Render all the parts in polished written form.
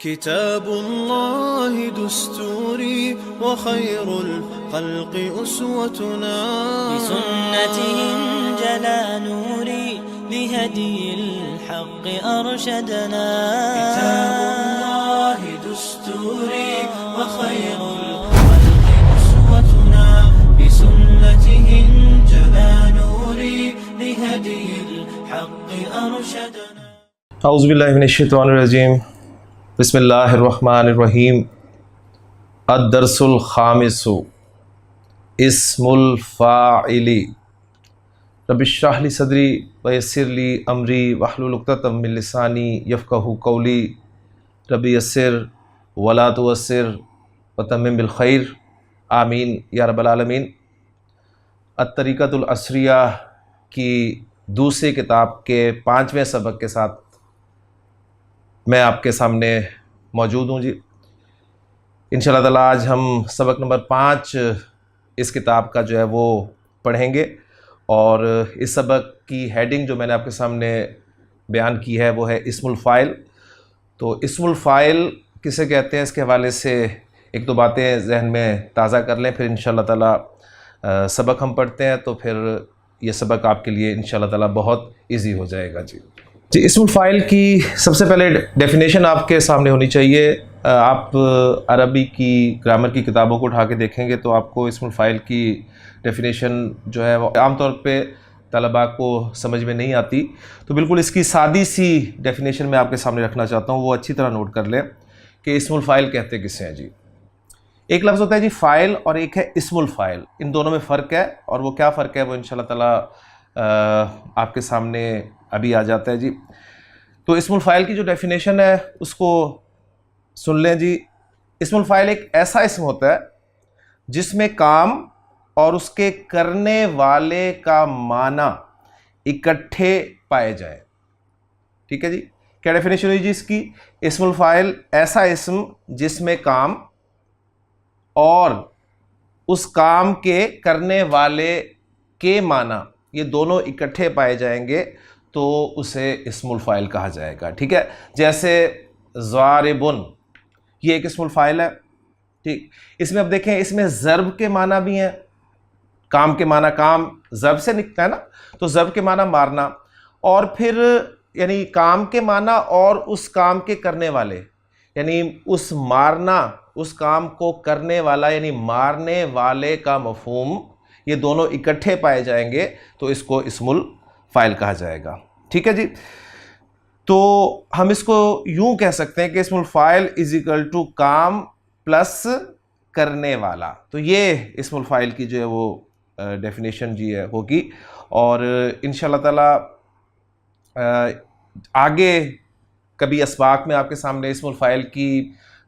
किताबुल्लाहि दुस्तूरी व खैरुल खल्क़ि उसवतुना बिसुन्नतिहि जला नूरी लिहदील हक़्क़ि अरशदना किताबुल्लाहि दुस्तूरी व खैरुल खल्क़ि उसवतुना बिसुन्नतिहि जला नूरी लिहदील हक़्क़ि अरशदना। औज़ु बिल्लाहि मिनश शैतानिर रजीम। बिस्मिल्लाहिर्रहमानिर्रहीम। अद-दर्सुल खामिसु इस्मुल फ़ाइली रब्बिश्रह ली सदरी व यस्सिर ली अमरी वहलुल उक़दतम मिन लिसानी यफ़क़हू क़ौली रब्बि यस्सिर वला तुअस्सिर व तम्मिम बिल खैर आमीन या रब्बल आलमीन। अत-तरीक़तुल असरिया की दूसरी किताब के 5वें सबक के साथ मैं आपके सामने मौजूद हूँ जी। इंशाअल्लाह ताला आज हम सबक नंबर 5 इस किताब का जो है वो पढ़ेंगे और इस सबक की हेडिंग जो मैंने आपके सामने बयान की है वो है इस्मुल फ़ाइल। तो इस्मुल फ़ाइल किसे कहते हैं, इसके हवाले से एक दो बातें जहन में ताज़ा कर लें, फिर इंशाअल्लाह ताला सबक हम पढ़ते हैं तो फिर ये सबक आपके लिए इंशाअल्लाह ताला बहुत इजी हो जाएगा जी। इस्मुल फ़ाइल की सबसे पहले डेफिनेशन आपके सामने होनी चाहिए। आप अरबी की ग्रामर की किताबों को उठा के देखेंगे तो आपको इस्मुल फ़ाइल की डेफिनेशन जो है वो आमतौर पे तलबा को समझ में नहीं आती। तो बिल्कुल इसकी सादी सी डेफिनेशन मैं आपके सामने रखना चाहता हूँ, वो अच्छी तरह नोट कर लें कि इस्मुल फ़ाइल कहते किसे हैं जी। एक लफ्ज़ होता है जी फ़ाइल और एक है इस्मुल फ़ाइल। इन दोनों में फ़र्क है और वो क्या फ़र्क है वो इंशाअल्लाह ताला आपके सामने अभी आ जाता है जी। तो इस्मुल फ़ाइल की जो डेफिनेशन है उसको सुन लें जी। इस्मुल फ़ाइल एक ऐसा इस्म होता है जिसमें काम और उसके करने वाले का माना इकट्ठे पाए जाए। ठीक है जी, क्या डेफिनेशन हुई जी इसकी? इस्मुल फ़ाइल ऐसा इस्म जिसमें काम और उस काम के करने वाले के माना ये दोनों इकट्ठे पाए जाएंगे तो उसे इस्मुल फ़ाइल कहा जाएगा। ठीक है, जैसे ज़ारिबुन ये एक इस्मुल फ़ाइल है। ठीक, इसमें अब देखें इसमें ज़र्ब के माना भी हैं। काम के माना, काम ज़र्ब से निकलता है ना, तो ज़र्ब के माना मारना, और फिर यानी काम के माना और उस काम के करने वाले, यानी उस मारना, उस काम को करने वाला यानी मारने वाले का मफ़हूम, ये दोनों इकट्ठे पाए जाएंगे तो इसको इस्मुल फ़ाइल कहा जाएगा। ठीक है जी, तो हम इसको यूं कह सकते हैं कि इस्मुल फ़ाइल इज़ इक्वल टू काम प्लस करने वाला। तो ये इस्मुल फ़ाइल की जो है वो डेफिनेशन जी है होगी। और इंशाअल्लाह ताला आगे कभी अस्बाक में आपके सामने इस्मुल फ़ाइल की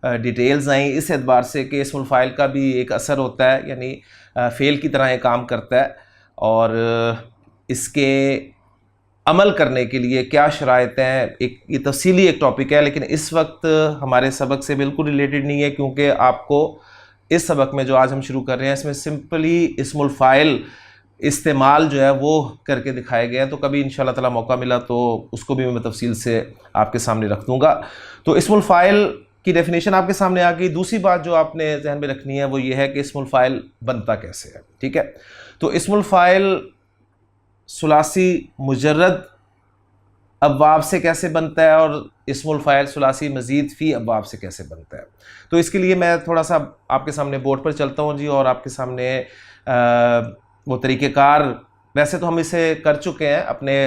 डिटेल्स आई इस एतबार से कि इस्मुल फ़ाइल का भी एक असर होता है, यानी फ़ेल की तरह ये काम करता है और इसके अमल करने के लिए क्या शराइत हैं, एक ये तफसीली एक टॉपिक है, लेकिन इस वक्त हमारे सबक से बिल्कुल रिलेटेड नहीं है, क्योंकि आपको इस सबक में जो आज हम शुरू कर रहे हैं इसमें सिंपली इस्मुल फ़ाइल इस्तेमाल जो है वो करके दिखाए गए हैं। तो कभी इंशाअल्लाह ताला मौका मिला तो उसको भी मैं तफसील से आपके सामने रख दूँगा। तो इस्मुल फ़ाइल की डेफिनेशन आपके सामने आ गई। दूसरी बात जो आपने जहन में रखनी है वो ये है कि इस्मुल फ़ाइल बनता कैसे है। ठीक है, तो इस्मुल फ़ाइल सुलासी मुजर्रद अब्वाब से कैसे बनता है और इस्मुल फ़ाइल सुलासी मज़ीद फ़ी अब्वाब से कैसे बनता है, तो इसके लिए मैं थोड़ा सा आपके सामने बोर्ड पर चलता हूँ जी और आपके सामने वो तरीक़ेकार, वैसे तो हम इसे कर चुके हैं अपने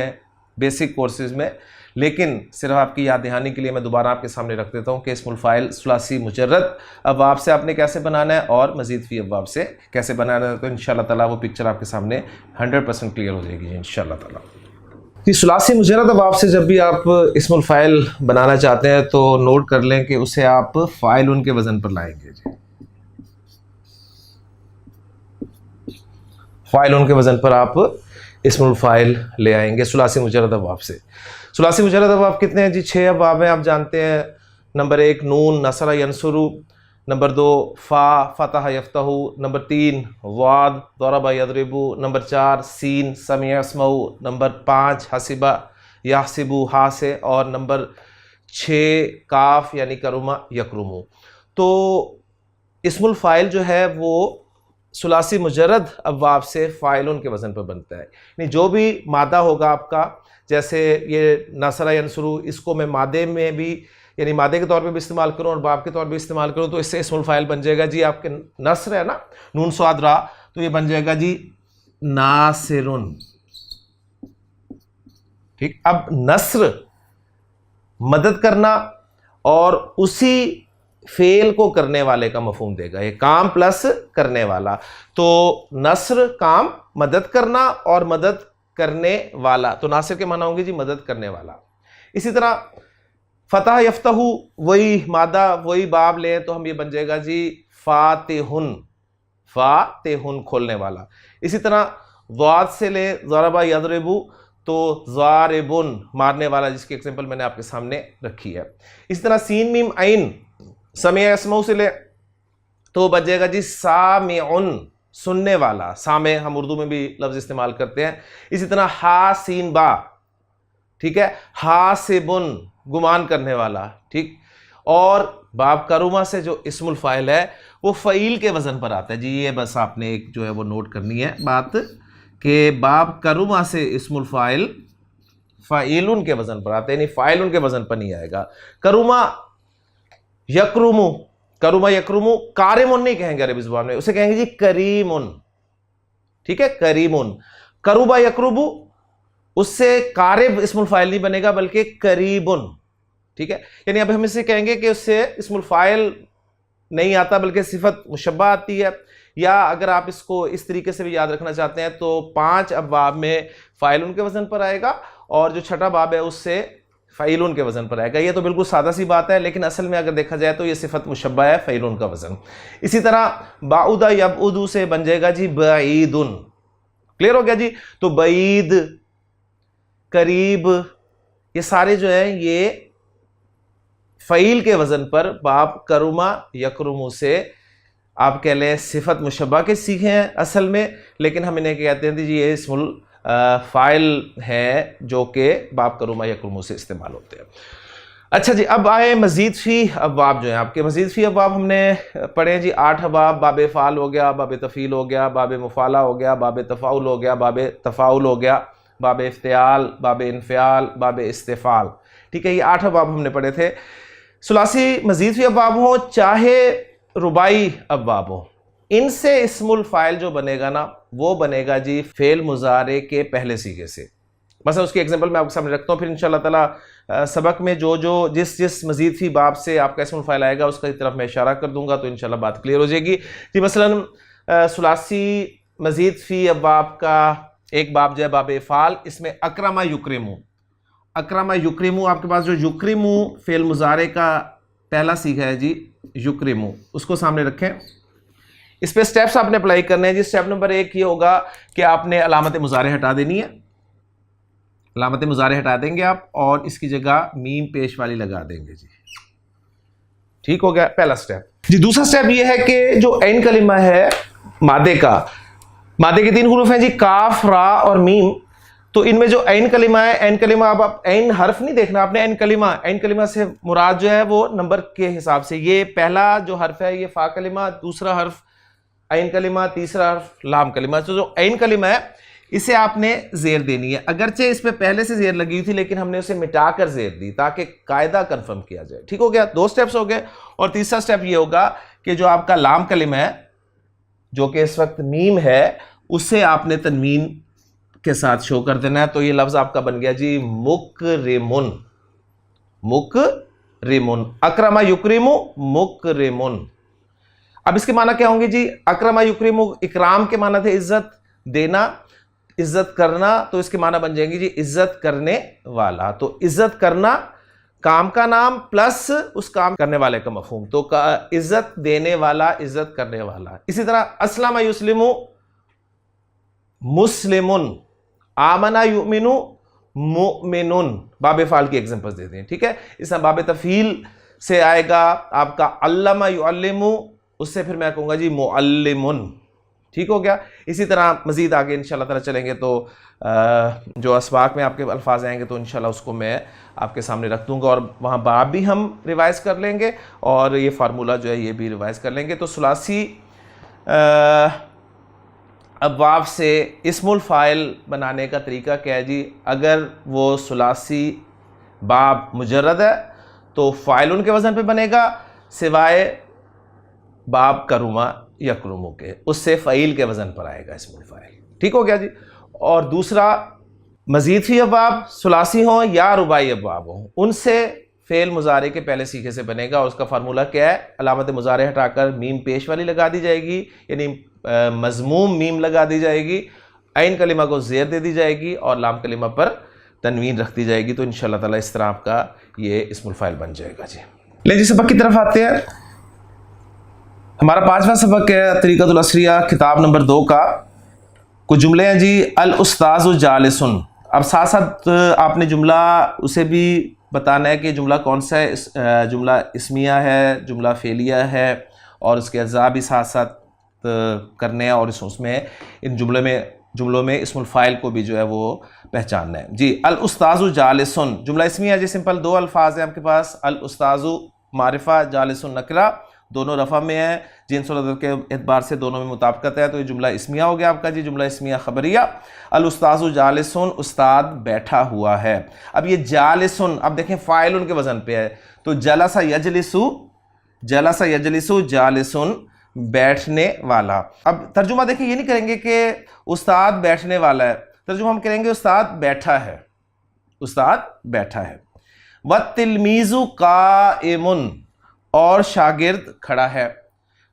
बेसिक कोर्सेज़ में, लेकिन सिर्फ आपकी याद दहानी के लिए मैं दोबारा आपके सामने रख देता हूँ कि इस्मुल फ़ाइल सुलासी मुजर्रद अब्वाब से आपने कैसे बनाना है और मज़ीद फ़ी अब्वाब से कैसे बनाना है। तो इंशाअल्लाह ताला वो पिक्चर आपके सामने 100% क्लियर हो जाएगी इंशाअल्लाह ताला। कि सुलासी मुजर्रद अब्वाब से जब भी आप इस्मुल फ़ाइल बनाना चाहते हैं तो नोट कर लें कि उसे आप फ़ाइल उनके वज़न पर लाएंगे जी। फ़ाइल उनके वज़न पर आप इस्मुल फ़ाइल ले आएंगे सुलासी मुजर्रद अब्वाब से। सुलासी मुजर्रद अब्वाब कितने हैं जी? 6 अब्वाब हैं, आप जानते हैं। नंबर 1 नून नसरा यंसुरु, नंबर 2 फ़ा फ़तह यफ़्तहु, नंबर 3 वाद ज़रबा यज़रिबु, नंबर 4 सीन समिअ यसमउ, नंबर 5 हसिबा यहसिबु हा से, और नंबर 6 काफ यानी करुमा यकरुमु। तो इस्मुल फ़ाइल जो है वो सुलासी मुजर्रद अब्वाब से फ़ाइलुन के वज़न पर बनता है। यानी जो भी मादा होगा आपका, जैसे ये नसरा यंसुरु, इसको मैं मादे में भी यानी मादे के तौर पे भी इस्तेमाल करूँ और बाब के तौर पे इस्तेमाल करूँ, तो इससे इस्मुल फ़ाइल बन जाएगा जी आपके नस्र है ना, नून स्वाद रा, तो ये बन जाएगा जी नासिरुन। ठीक, अब नस्र मदद करना और उसी फेल को करने वाले का मफहूम देगा, ये काम प्लस करने वाला। तो नस्र काम, मदद करना और मदद करने वाला, तो नासिर के माना होंगे जी मदद करने वाला। इसी तरह फतह यफ्तहु, वही मादा वही बाब ले तो हम ये बन जाएगा जी फातिहुन, फातिहुन खोलने वाला। इसी तरह ज़ाद से ले ज़रबा यज़रिबु, तो ज़ारिबुन मारने वाला, जिसकी एग्जांपल मैंने आपके सामने रखी है। इसी तरह सीन मीम आइन समिया यसमऊ से ले तो बच जाएगा जी सामिउन सुनने वाला, सामे हम उर्दू में भी लफ्ज़ इस्तेमाल करते हैं। इसी तरह हा सीन बा, ठीक है, हासिबुन गुमान करने वाला, ठीक। और बाब करुमा से जो इस्मुल फ़ाइल है वो फ़ईल के वज़न पर आता है जी, ये बस आपने एक जो है वो नोट करनी है बात कि बाब करुमा से इस्मुल फ़ाइल फ़ाइलुन के वज़न पर आता है, यानी फ़ाइलुन के वज़न पर नहीं आएगा। करुमा यकरुमु, करुमा यकरुमु कारिमुन नहीं कहेंगे अरबी ज़ुबान में, उसे कहेंगे जी करीमुन, ठीक है, करीमुन। करुबा यकरुबु, उससे कारिब इस्मुल फ़ाइल नहीं बनेगा बल्कि करीबुन, ठीक है। यानी अब हम इसे कहेंगे कि उससे इस्मुल फ़ाइल नहीं आता बल्कि सिफत मुशब्बा आती है। या अगर आप इसको इस तरीके से भी याद रखना चाहते हैं तो 5 अब्वाब में फ़ाइलुन के वज़न पर आएगा और जो छठा बाब है उससे फ़ईलुन के वज़न पर आएगा। ये तो बिल्कुल सादा सी बात है, लेकिन असल में अगर देखा जाए तो ये सिफत मुशब्बा है, फ़ईलुन का वज़न। इसी तरह बाउदा यबउदु से बन जाएगा जी बईदुन। क्लियर हो गया जी। तो बईद, करीब, ये सारे जो हैं ये फ़ईल के वज़न पर बाब करुमा यकरुमु से आप कह लें सिफत मुशब्बा के सीखे हैं असल में, लेकिन हम इन्हें कहते हैं जी ये इस्मुल फ़ाइल है जो कि बाब करुमा यकरुमु से इस्तेमाल होते हैं। अच्छा जी, अब आए मज़ीद फ़ी अब्वाब जो हैं आपके। मज़ीद फ़ी अब्वाब हमने पढ़े जी 8 अब्वाब। बाब फ़ाल हो गया, बाब तफ़ील हो गया, बाब मुफ़ाला हो गया, बाब तफ़ाउल हो गया, बाब तफ़ाउल हो गया, बाब इफ्तियाल, बाब इन्फ़ियाल, बाब इस्तिफ़ाल, ठीक है। ये 8 अब्वाब हमने पढ़े थे। सुलासी मज़ीद फ़ी अब्वाब हो चाहे रुबाई अब्वाब हो, इनसे इस्मुल फ़ाइल जो बनेगा ना वो बनेगा जी फ़ेल मुज़ारे के पहले सीगे से। बस उसकी एग्जांपल मैं आपके सामने रखता हूँ, फिर इंशाअल्लाह ताला सबक में जो जिस मज़ीद फ़ी बाब से आपका इस्मुल फ़ाइल आएगा उसकी तरफ मैं इशारा कर दूंगा तो इंशाअल्लाह बात क्लियर हो जाएगी जी। मसलन सुलासी मज़ीद फ़ी अब्वाब का एक बाब जो है बाब फ़ाल, इसमें अक्रमा युक्रिमु, अक्रमा युक्रिमु आपके पास जो युक्रिमु फ़ेल मुज़ारे का पहला सीगा है जी युक्रिमु, उसको सामने रखें। इस पे स्टेप्स आपने अप्लाई करने हैं जी। स्टेप नंबर 1 ये होगा कि आपने अलामत मुज़ारे हटा देनी है, अलामत मुज़ारे हटा देंगे आप और इसकी जगह मीम पेश वाली लगा देंगे जी। ठीक हो गया पहला स्टेप जी। दूसरा स्टेप ये है कि जो ऐन कलिमा है मादे का, मादे के 3 हुरूफ हैं जी, काफ, रा और मीम। तो इनमें जो ऐन कलिमा है, ऐन कलिमा, अब आप ऐन हर्फ नहीं देखना आपने, ऐन कलिमा से मुराद जो है वो नंबर के हिसाब से, ये पहला जो हर्फ है ये फा कलिमा, दूसरा हर्फ ऐन कलिमा, तीसरा हर्फ लाम कलिमा। तो जो ऐन कलिमा है इसे आपने जेर देनी है, अगरचे इस पे पहले से जेर लगी हुई थी लेकिन हमने उसे मिटाकर जेर दी ताकि कायदा कंफर्म किया जाए। ठीक हो गया, 2 स्टेप्स हो गए। और तीसरा स्टेप ये होगा कि जो आपका लाम कलिमा है जो कि इस वक्त मीम है उसे आपने तनवीन के साथ शो कर देना है। तो ये लफ्ज आपका बन गया जी मुकरिमुन, मुकरिमुन, अक्रमा युक्रिमु मुकरिमुन। अब इसके माना क्या होंगे जी? अक्रमा युक्रिमु इकराम के माना थे इज्जत देना, इज्जत करना, तो इसके माना बन जाएंगे जी इज्जत करने वाला। तो इज्जत करना काम का नाम प्लस उस काम करने वाले का मफहूम, तो इज्जत देने वाला, इज्जत करने वाला। इसी तरह अस्लमा युस्लिमु मुस्लिमुन, आमना युमिनु मुमिनुन, बाबे फाल की एग्जांपल्स देते हैं। ठीक है, इस बाबे तफील से आएगा आपका अल्लमा युअल्लिमु, उससे फिर मैं कहूंगा जी मुअल्लिमुन। ठीक हो गया। इसी तरह मज़ीद आगे इंशाल्लाह ताला चलेंगे तो जो अस्वाक में आपके अल्फाज आएंगे तो इंशाल्लाह उसको मैं आपके सामने रख दूंगा और वहाँ बाब भी हम रिवाइज़ कर लेंगे और ये फार्मूला जो है ये भी रिवाइज़ कर लेंगे। तो सुलासी अब्वाब से इस्मुल फ़ाइल बनाने का तरीका क्या है जी? अगर वो सुलासी बाब मुजर्रद है तो फ़ाइल उनके वज़न पे बनेगा, सिवाय बाब करुमा यकरुमु के, उससे फ़ईल के वज़न पर आएगा इस्मुल फ़ाइल। ठीक हो गया जी। और दूसरा, मज़ीद फ़ी अब्वाब सुलासी हों या रुबाई अब्वाब हों, उनसे फ़ेल मुज़ारे के पहले सीखे से बनेगा और उसका फार्मूला क्या है? अलामत मुज़ारे हटाकर मीम पेश वाली लगा दी जाएगी, यानी मज़मूम मीम लगा दी जाएगी, ऐन कलिमा को ज़ेर दे दी जाएगी और लाम कलिमा पर तनवीन रख दी जाएगी। तो इंशाअल्लाह ताला इस तरह आपका ये इस्मुल फ़ाइल बन जाएगा जी। ले जी सबक की तरफ आते हैं। हमारा 5वां सबक है तरीक़तुल असरिया, किताब नंबर 2 का। कुछ जुमले हैं जी। अल उस्ताज़ु जालिसुन। अब साथ साथ आपने जुमला उसे भी बताना है कि जुमला कौन सा है। जुमला इस्मिया है, जुमला फ़ेलिया है और उसके अज़ा भी साथ साथ करने हैं और उसमें इन जुमलों में इस्मुल फ़ाइल को भी जो है वो पहचानना है जी। अल उस्ताज़ु जालिसुन जुमला इस्मिया जी, सिंपल 2 अल्फाज हैं आपके पास। अल उस्ताज़ु मारिफा, जालिसुन नकरा, दोनों रफ़ा में है, जिन्स और अदद के एतबार से दोनों में मुताबिकत है, तो ये जुमला इस्मिया हो गया आपका जी। जुमला इस्मिया खबरिया। अल उस्ताज़ु जालिसुन, उस्ताद बैठा हुआ है। अब ये जालिसुन, अब देखें फ़ाइल उनके वज़न पे है, तो जलसा यजलिसु, जलसा यजलिसु जालिसुन, बैठने वाला। अब तर्जुमा देखिए, ये नहीं करेंगे कि उस्ताद बैठने वाला है, तर्जुमा हम करेंगे उस्ताद बैठा है, उस्ताद बैठा है। व तिलमीज़ु काइमुन, और शागिर्द खड़ा है।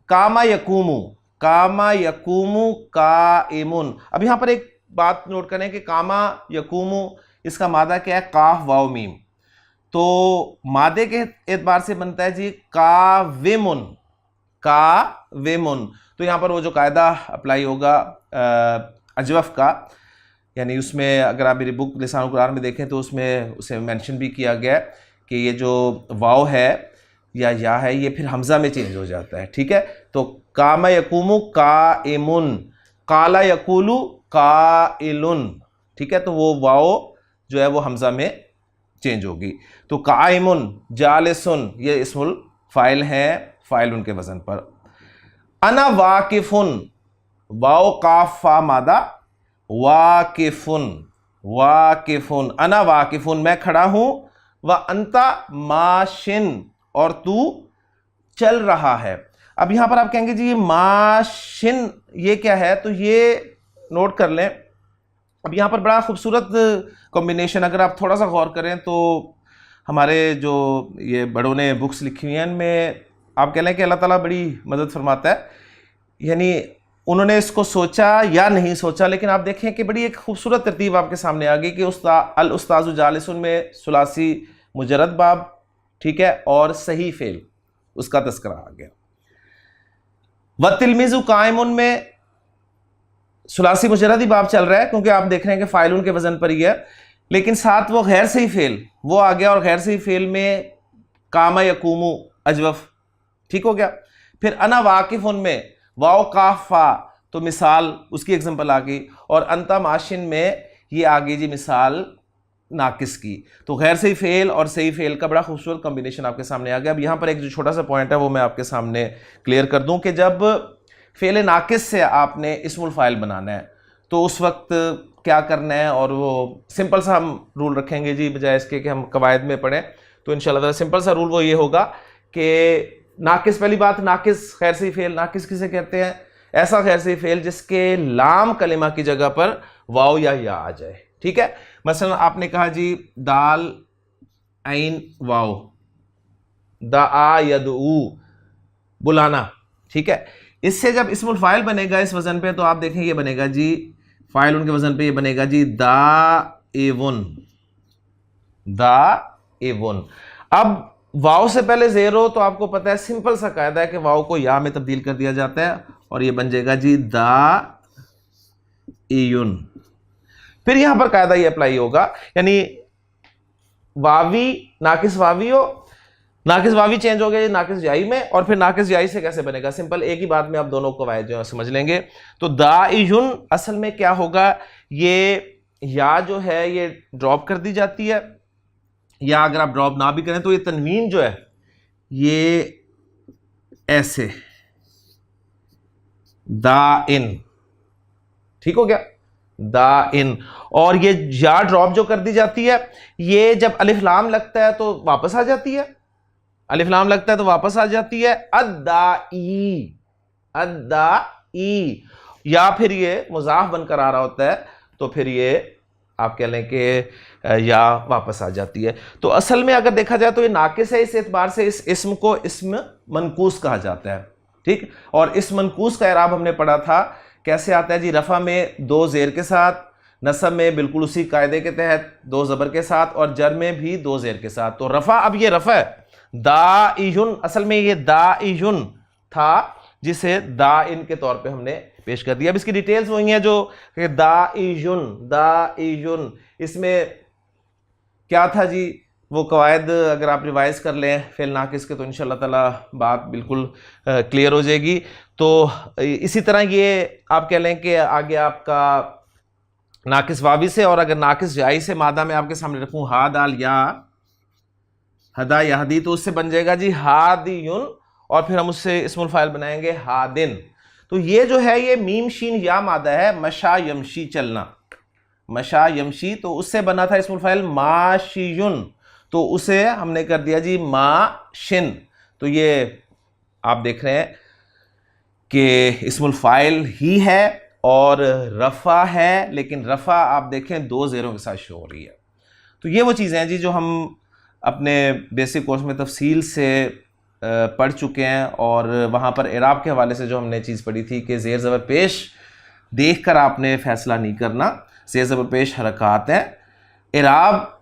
कामा यकूमु, कामा यकूमु काइमुन। अब यहाँ पर एक बात नोट करें कि कामा यकूमु इसका मादा क्या है? काफ वाव मीम। तो मादे के एतबार से बनता है जी काविमुन, काविमुन। तो यहाँ पर वो जो कायदा अप्लाई होगा अजवफ का, यानी उसमें अगर आप मेरी बुक लिसानुल कुरान में देखें तो उसमें उसे मेंशन भी किया गया कि ये जो वाव है या है ये फिर हमज़ा में चेंज हो जाता है। ठीक है, तो कामा यकूमु काइमुन, काला यकूलु काइलुन। ठीक है, तो वो वाव जो है वो हमज़ा में चेंज होगी। तो काइमुन, जालिसुन ये इस्मुल फ़ाइल हैं, फ़ाइल उनके वज़न पर। अना वाकिफ़ुन, वाव काफ फा मादा, वाकिफ़ुन, वाकिफ़ुन। अना वाकिफ़ुन, मैं खड़ा हूँ। व अंता माशिन, और तू चल रहा है। अब यहां पर आप कहेंगे जी ये माशिन ये क्या है? तो ये नोट कर लें। अब यहां पर बड़ा खूबसूरत कॉम्बिनेशन, अगर आप थोड़ा सा गौर करें तो हमारे जो ये बड़ों ने बुक्स लिखी हुई हैं इनमें आप कह लें कि अल्लाह ताला बड़ी मदद फरमाता है, यानी उन्होंने इसको सोचा या नहीं सोचा, लेकिन आप देखें कि बड़ी एक खूबसूरत तरतीब आपके सामने आ गई कि अल उस्ताज़ु जालिसुन में सुलासी मुजर्रद बाब, ठीक है, और सही फेल उसका तस्करा आ गया। व तिलमीज़ु काइमुन में सुलासी मुजर्रद ही बाब चल रहा है क्योंकि आप देख रहे हैं कि फ़ाइल उनके वज़न पर ही है, लेकिन साथ वो गैर सही फेल वो आ गया और गैर सही फेल में कामा यकूमु अजवफ। ठीक हो गया। फिर अना वाकिफ़ुन में वाव काफ फा, तो मिसाल उसकी एग्जांपल आ गई, और अंता माशिन में ये आ गई जी मिसाल नाकिस की। तो गैर सही फेल और सही फेल का बड़ा खूबसूरत कॉम्बिनेशन आपके सामने आ गया। अब यहाँ पर एक जो छोटा सा पॉइंट है वो मैं आपके सामने क्लियर कर दूं कि जब फेल नाकिस से आपने इस्मुल फ़ाइल बनाना है तो उस वक्त क्या करना है, और वो सिंपल सा हम रूल रखेंगे जी, बजाय इसके कि हम कवायद में पढ़ें। तो इंशाल्लाह ताला सिंपल सा रूल वो ये होगा कि नाकिस, पहली बात नाकिस गैर सही फेल, नाकिस किसे कहते हैं? ऐसा गैर सही फेल जिसके लाम कलिमा की जगह पर वाव या आ जाए। ठीक है, मसलन आपने कहा जी दाल ऐन वाव, दा यदऊ, बुलाना। ठीक है, इससे जब इस्मुल फ़ाइल बनेगा इस वज़न पे तो आप देखें ये बनेगा जी फ़ाइल उनके वज़न पे ये बनेगा जी दा एवुन, दा एवुन। अब वाव से पहले ज़ेर हो तो आपको पता है सिंपल सा कायदा है कि वाव को या में तब्दील कर दिया जाता है और ये बन जाएगा जी दा एयुन। फिर यहां पर कायदा ये अप्लाई होगा, यानी वावी नाकिस वावी हो नाकिस वावी चेंज हो गया नाकिस याई में, और फिर नाकिस याई से कैसे बनेगा? सिंपल, एक ही बात में आप दोनों कवायद जो है समझ लेंगे। तो दाइयुन असल में क्या होगा, ये या जो है ये ड्रॉप कर दी जाती है, या अगर आप ड्रॉप ना भी करें तो ये तनवीन जो है ये ऐसे दा इन, ठीक हो गया, दा इन। और ये या ड्रॉप जो कर दी जाती है, ये जब अलिफ लाम लगता है तो वापस आ जाती है, अलिफ लाम लगता है तो वापस आ जाती है। अद्दाई, अद्दाई, या फिर ये मुजाफ बनकर आ रहा होता है तो फिर ये आप कह लें कि या वापस आ जाती है। तो असल में अगर देखा जाए तो ये नाकिस है, इस एतबार से इस इस्म को इस्म मनकूस कहा जाता है, ठीक। और इस मनकूस का इराब हमने पढ़ा था, कैसे आता है जी? रफा में दो जेर के साथ, नसब में बिल्कुल उसी कायदे के तहत दो जबर के साथ, और जर में भी दो जेर के साथ। तो रफा, अब ये रफा है दाइयुन, असल में ये दाइयुन था जिसे दाइन के तौर पे हमने पेश कर दिया। अब इसकी डिटेल्स वही हैं जो दाइयुन, दाइयुन इसमें क्या था जी? वो कवायद अगर आप रिवाइज कर लें फेल नाकिस के तो इंशाअल्लाह ताला बात बिल्कुल क्लियर हो जाएगी। तो इसी तरह ये आप कह लें कि आगे आपका नाकिस वावी से, और अगर नाकिस याई से मादा में आपके सामने रखूं हा दाल या हदा यहदी, तो उससे बन जाएगा जी हादियुन, और फिर हम उससे इस्मुल फाइल बनाएंगे हादिन। तो ये जो है ये मीम शीन या मादा है, मशा यमशी चलना, मशा यमशी, तो उससे बना था इस्मुल फाइल माशियुन, तो उसे हमने कर दिया जी माशिन। तो ये आप देख रहे हैं कि इस्मुल फाइल ही है और रफ़ा है, लेकिन रफ़ा आप देखें दो ज़ेरों के साथ शो हो रही है। तो ये वो चीज़ें हैं जी जो हम अपने बेसिक कोर्स में तफसील से पढ़ चुके हैं, और वहाँ पर इराब के हवाले से जो हमने चीज़ पढ़ी थी कि ज़ेर ज़बर पेश देख कर आपने फ़ैसला नहीं करना, ज़ेर ज़बर पेश हरकत है। इराब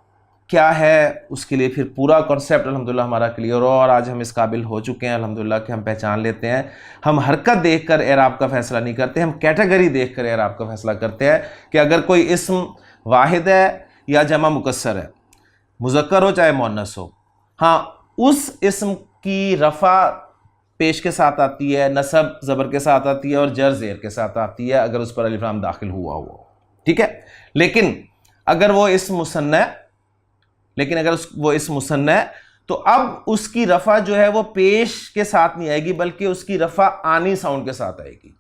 क्या है उसके लिए फिर पूरा कॉन्सेप्ट अल्हम्दुलिल्लाह हमारा क्लियर हो, और आज हम इस काबिल हो चुके हैं अल्हम्दुलिल्लाह कि हम पहचान लेते हैं। हम हरकत देख कर इराब का फ़ैसला नहीं करते, हम कैटेगरी देख कर इराब का फ़ैसला करते हैं कि अगर कोई इस्म वाहिद है या जमा मुकस्सर है, मुज़क्कर हो चाहे मुअन्नस हो, हाँ उस इस्म की रफ़ा पेश के साथ आती है, नसब ज़बर के साथ आती है, और जर ज़ेर के साथ आती है अगर उस पर अलिफ लाम दाखिल हुआ हुआ, ठीक है। लेकिन अगर वो इस्म मुसन्ना है, लेकिन अगर वो इस्म मुसन्ना है तो अब उसकी रफ़ा जो है वो पेश के साथ नहीं आएगी, बल्कि उसकी रफ़ा आनी साउंड के साथ आएगी,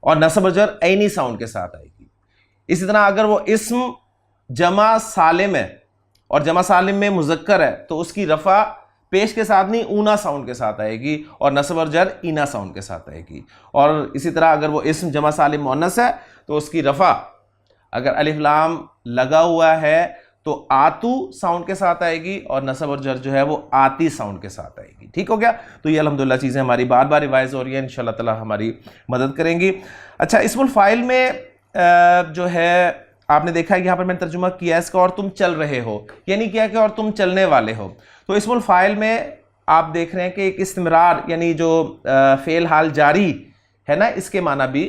और नसब और जर ऐनी साउंड के साथ आएगी। इसी तरह अगर वो इस्म जमा सालिम है और जमा सालिम में मुज़क्कर है तो उसकी रफ़ा पेश के साथ नहीं ऊना साउंड के साथ आएगी, और नसब और जर ईना साउंड के साथ आएगी। और इसी तरह अगर वो इस्म जमा सालिम मुअन्नस है तो उसकी रफ़ा अगर अलिफ लाम लगा हुआ है तो आतू साउंड के साथ आएगी, और नसब और जर जो है वो आती साउंड के साथ आएगी, ठीक हो गया। तो ये अल्हम्दुलिल्लाह चीज़ें हमारी बार बार रिवाइज हो रही है, इंशाअल्लाह ताला हमारी मदद करेंगी। अच्छा, इस्मुल फाइल में जो है आपने देखा है यहाँ पर मैंने तर्जुमा किया है इसका, और तुम चल रहे हो, यानी क्या कि और तुम चलने वाले हो। तो इस्मुल फाइल में आप देख रहे हैं कि एक इस्तिमरार यानी जो फेल हाल जारी है ना, इसके माना भी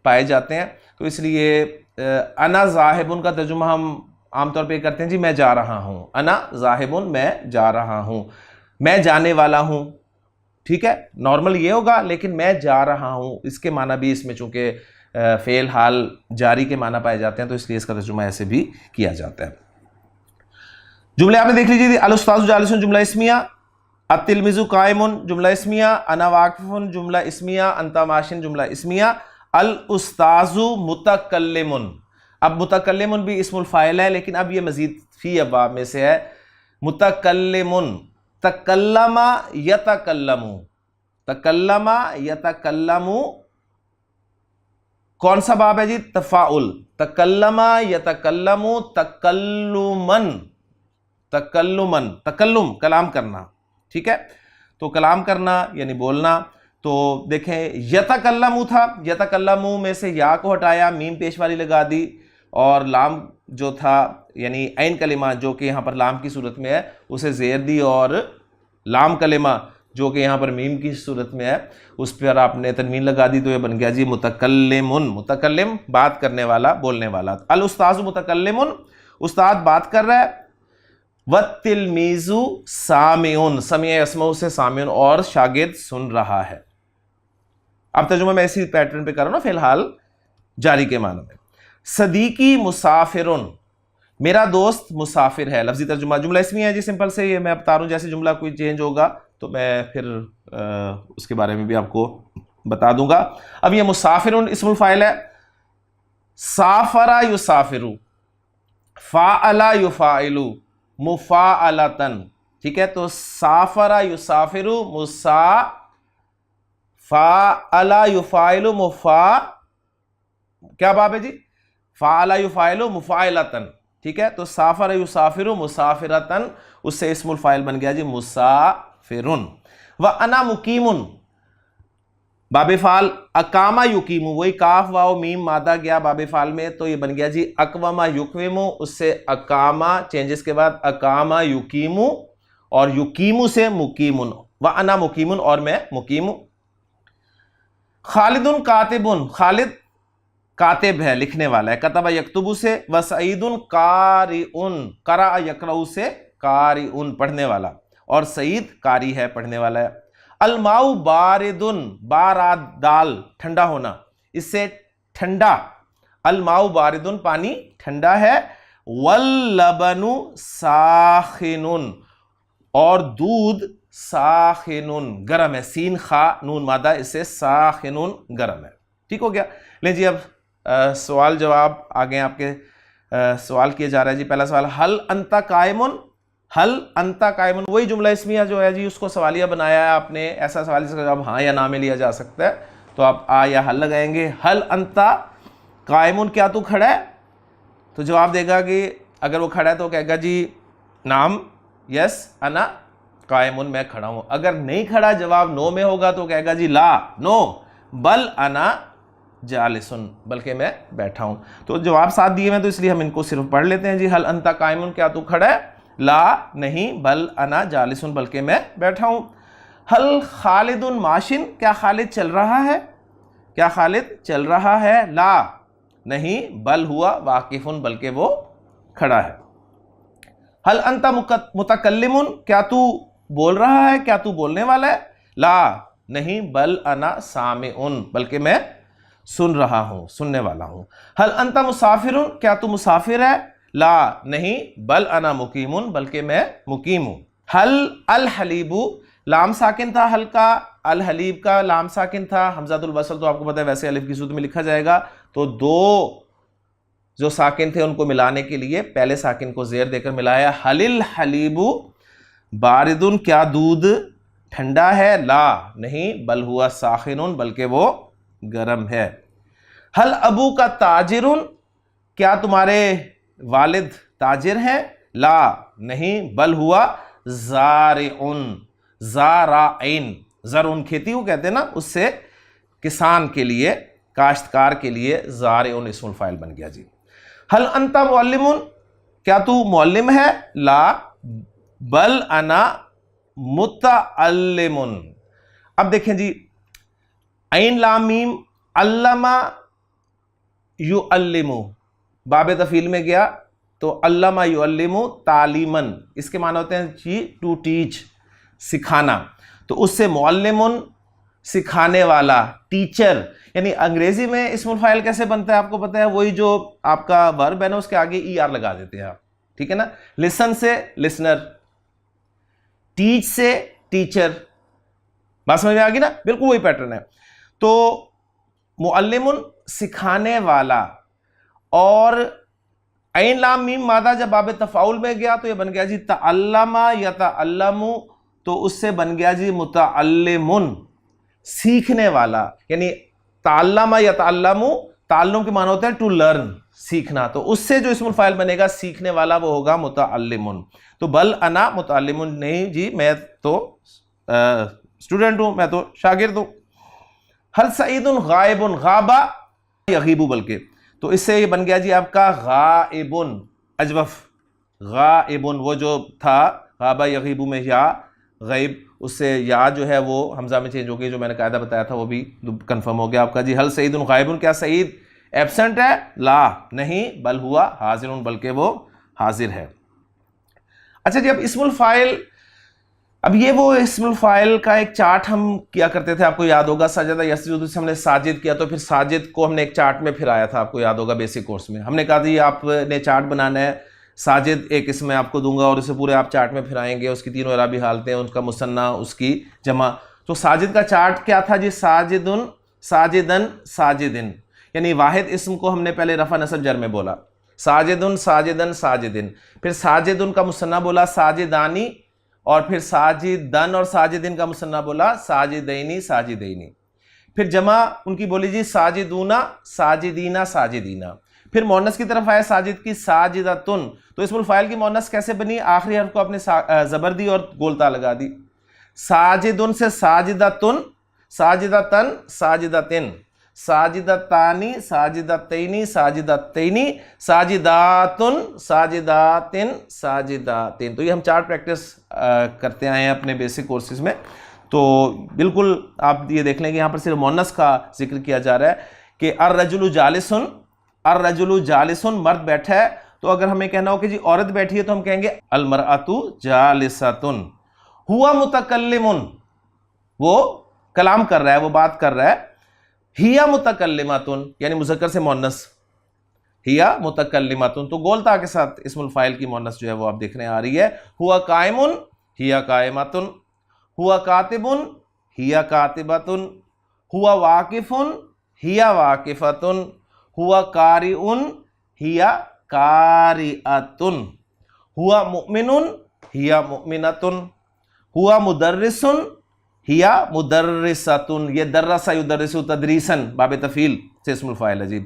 पाए जाते हैं। तो इसलिए अना ज़ाहिबुन का तर्जुमा हम आमतौर पे करते हैं जी मैं जा रहा हूँ, अना ज़ाहिबुन मैं जा रहा हूँ, मैं जाने वाला हूँ, ठीक है, नॉर्मल ये होगा, लेकिन मैं जा रहा हूँ इसके माना भी इसमें चूँकि फेल हाल जारी के माना पाए जाते हैं तो इसलिए इसका तर्जुमा ऐसे भी किया जाता है। जुमले आपने देख लीजिए, अल उस्ताज़ु जालिसून जुमला इस्मिया, अत्तिलमिज़ु काइमुन जुमला इस्मिया, अना वाक़िफ़ुन जुमला इस्मिया, अंता माशिन जुमला इस्मिया, अल उस्ताज़ु मुतकल्लिमुन। अब मुतकल्लिमुन भी इस्मुल फ़ाइल है, लेकिन अब ये मज़ीद फ़ी अबाब में से है। मुतकल्लिमुन, तकल्लमा यतकल्लमु, तकल्लमा यतकल्लमु कौन सा बाब है जी? तफ़ाउल। तकल्लमा यतकल्लमु तकल्लुमन, तकल्लुमन, तकल्लुम कलाम करना, ठीक है। तो कलाम करना यानी बोलना। तो देखें यतकल्लमु था, यतकल्लमु में से या को हटाया, मीम पेश वाली लगा दी, और लाम जो था यानी ऐन कलिमा जो कि यहाँ पर लाम की सूरत में है उसे ज़ेर दी, और लाम कलिमा जो कि यहाँ पर मीम की सूरत में है उस पर आपने तनवीन लगा दी, तो ये बन गया जी मुतकल्लिमुन। मुतकल्लिम बात करने वाला, बोलने वाला। अल उस्ताज़ु मुतकल्लिमुन, उस्ताद बात कर रहा है, व तिलमीजु सामिउन, समिअ यसमउ से सामिउन, और शागिर्द सुन रहा है। अब तर्जुमा मैं इसी पैटर्न पे कर रहा हूं ना, फिलहाल जारी के मानो में। सदीकी मुसाफिरुन, मेरा दोस्त मुसाफिर है। लफ्जी तर्जुमा जुमला इसमें है जी, सिंपल से ये मैं बता रहा हूं, जैसे जुमला कोई चेंज होगा तो मैं फिर उसके बारे में भी आपको बता दूंगा। अब ये मुसाफिरुन इस्मुल फाइल है, साफरा युसाफिरु, फाअला युफाइलु, मुफाअलतन, ठीक है। तो साफरा युसाफिरु, मुसा, फाअला युफाइलु, मुफा, क्या बाब है जी, फाअला युफाइलु मुफाइलतन, ठीक है। तो साफर युसाफिरु मुसाफिरतन, उससे इस्मुल फाइल बन गया जी मुसाफिरुन। व अना मुकीमुन, बाबे फाल अकामा युकीमु, वही काफ वाव मीम मादा गया बाबे फाल में, तो ये बन गया जी अकवमा युकविमु, उससे अकामा चेंजेस के बाद अकामा युकीमु, और युकीमु से मुकीमुन, व अना मुकीमुन, और मैं मुकीमु। खालिदुन कातिबुन, खालिद कातिब है, लिखने वाला है। कतबा यक्तुबु से, व सईदुन कारिउन, करा यकरऊ से कारिउन, पढ़ने वाला, और सईद कारी है, पढ़ने वाला है। अलमाउ बारिदुन, बारा दाल, ठंडा होना, इससे ठंडा, अलमाउ बारिदुन, पानी ठंडा है। वल्लबनु साखिनुन, और दूध साखिनुन, गरम है, सीन खा नून मादा, इससे साखिनुन गरम है। ठीक हो गया। ले जी अब सवाल जवाब आ गए आपके। सवाल किया जा रहा है जी, पहला सवाल, हल अंता कायमुन, हल अंता कायमुन, वही जुमला इसमिया जो है जी, उसको सवालिया बनाया है आपने। ऐसा सवाल जिसका जवाब हाँ या ना में लिया जा सकता है, तो आप आ या हल लगाएंगे। हल अंता कायमुन, क्या तू खड़ा है, तो जवाब देगा कि अगर वो खड़ा है तो कहेगा जी नाम, यस, अना कायमुन, मैं खड़ा हूं। अगर नहीं खड़ा, जवाब नो में होगा, तो कहेगा जी ला, नो, बल अना जालिसुन, बल्कि मैं बैठा हूं। तो जवाब साथ दिए हैं, तो इसलिए हम इनको सिर्फ पढ़ लेते हैं जी। हल अंता कायमुन, क्या तू खड़ा है, ला नहीं, बल अना जालिसुन, बल्कि मैं बैठा हूं। हल खालिदुन माशिन, क्या खालिद चल रहा है, क्या खालिद चल रहा है, ला नहीं, बल हुआ वाकिफुन, बल्कि वो खड़ा है। हल अंता मुतकल्लिमुन, क्या तू बोल रहा है, क्या तू बोलने वाला है, ला नहीं, बल अना सामिउन, बल्कि मैं सुन रहा हूं, सुनने वाला हूं। हल अंता मुसाफिरुन, क्या तू मुसाफिर है, ला नहीं, बल अना मुकीमुन, बल्कि मैं मुकीम हूं। हल अल हलीबु, लाम साकिन था हल का, अल हलीब का लाम साकिन था, हमजातुल वसल तो आपको पता है वैसे अलिफ की सूरत में लिखा जाएगा, तो दो जो साकिन थे उनको मिलाने के लिए पहले साकिन को जेर देकर मिलाया। हलिल हलीबु बारिदुन, क्या दूध ठंडा है, ला नहीं, बल हुआ साखिनुन, बल्कि वो गरम है। हल अबू का ताजिरुन, क्या तुम्हारे वालिद ताजिर हैं, ला नहीं, बल हुआ ज़ारिउन, ज़ाराइन, ज़रुन खेती को कहते हैं ना, उससे किसान के लिए, काश्तकार के लिए ज़ारिउन इस्मुल फाइल बन गया जी। हल अंता मुअल्लिमुन, क्या तू मुअल्लिम है, ला, बल अना मुतअल्लिमुन। अब देखें जी, ऐन लाम मीम, अल्लमा युअल्लिमु, बाबे तफील में गया, तो अल्लमा युअल्लिमु तालीमन, इसके माना होते हैं जी टू टीच, सिखाना। तो उससे मुअल्लिमुन, सिखाने वाला, टीचर। यानी अंग्रेजी में इस्मुल फाइल कैसे बनता है आपको पता है, वही जो आपका वर्ब है ना, उसके आगे ई आर लगा देते हैं आप, ठीक है ना। लिसन से लिसनर, टीच से टीचर, बात समझ में आ गई ना, बिल्कुल वही पैटर्न है। तो मुअल्लिमुन, सिखाने वाला, और ऐन लाम मीम मादा जब बाबे तफाउल में गया तो ये बन गया जी तअल्लमा यतअल्लमु, तो उससे बन गया जी मुतअल्लिमुन, सीखने वाला। यानी तअल्लमा यतअल्लमु, ताल्लुम के माना होता है टू लर्न, सीखना, तो उससे जो इस्मुल फाइल बनेगा सीखने वाला, वो होगा मुतअल्लिमुन। तो बल अना मुतअल्लिमुन नहीं जी, मैं तो स्टूडेंट हूं, मैं तो शागिर्द हूं। हल सईदुन गायबुन, गाबा यगीबु, बल्कि, तो इससे ये बन गया जी आपका गायबुन, अजवफ, गायबुन, वो जो था गाबा यगीबु में या गैब, उससे या जो है वो हमजा में चेंज हो गई, जो मैंने कायदा बताया था वो भी कंफर्म हो गया आपका जी। हल सईदुन गायबुन, क्या सईद एब्सेंट है, ला नहीं, बल हुआ हाजिरुन, बल्कि वो हाजिर है। अच्छा जी, अब इस्मुल फाइल, अब ये वो इस्मुल फाइल का एक चार्ट हम किया करते थे, आपको याद होगा। सजदा यसजुदु से हमने साजिद किया, तो फिर साजिद को हमने एक चार्ट में फिराया था, आपको याद होगा बेसिक कोर्स में। हमने कहा था ये आपने चार्ट बनाना है, साजिद एक इसमें आपको दूंगा और इसे पूरे आप चार्ट में फिराएंगे, उसकी तीनों इराबी हालतें, उसका मुसन्ना, उसकी जमा। तो साजिद का चार्ट क्या था जी? साजिदुन, साजिदन, साजिदिन, यानी वाहिद इस्म को हमने पहले रफा नसब जर में बोला, साजिदुन, साजिदन, साजिदिन। फिर साजिदुन का मुसन्ना बोला साजिदानी, और फिर साजिदन और साजिदिन का मुसन्ना बोला साजिदैनी, साजिदैनी। फिर जमा उनकी बोली जी साजिदूना, साजिदीना, साजिदीना। फिर मोनस की तरफ आया साजिद की, साजिदतुन। तो इस्मुल फाइल की मोनस कैसे बनी? आखिरी हर्फ को अपने जबर दी और गोलता लगा दी। साजिदुन से साजिदतुन, साजिदतन, साजिदतिन, साजिदतानी, साजिदतैनी, साजिदतैनी, साजिदातुन, साजिदातिन, साजिदातिन। तो ये हम चार प्रैक्टिस करते आए हैं अपने बेसिक कोर्सेज में। तो बिल्कुल आप ये देख लें कि यहाँ पर सिर्फ मोनस का जिक्र किया जा रहा है कि अर रजुलु जालिसुन, अर रजुलु जालिसुन, मर्द बैठा है। तो अगर हमें कहना हो कि जी औरत बैठी है, तो हम कहेंगे अल मरअतु जालिसतुन। हुआ मुतकल्लिमुन, वो कलाम कर रहा है, वो बात कर रहा है। हिया मुतकल्लिमातुन, यानी मुज़क्कर से मोनस, हिया मुतकल्लिमातुन। तो गोलता के साथ इस्मुल फाइल की मोनस जो है वो आप देख रहे हैं आ रही है। हुआ कायमुन, हिया कायमातुन। हुआ कातिबुन, हिया कातिबातुन। हुआ वाकिफुन, हिया वाकिफातुन। हुआ कारिउन, हिया कारिअतुन। हुआ मुमिनुन, हिया मुमिनतुन। हुआ मुदर्रिसुन, हिया मुदर्रिसतुन। ये दर्रसा युदर्रिसु तदरीसन बाबे तफील से इस्मुल फाइल है जी।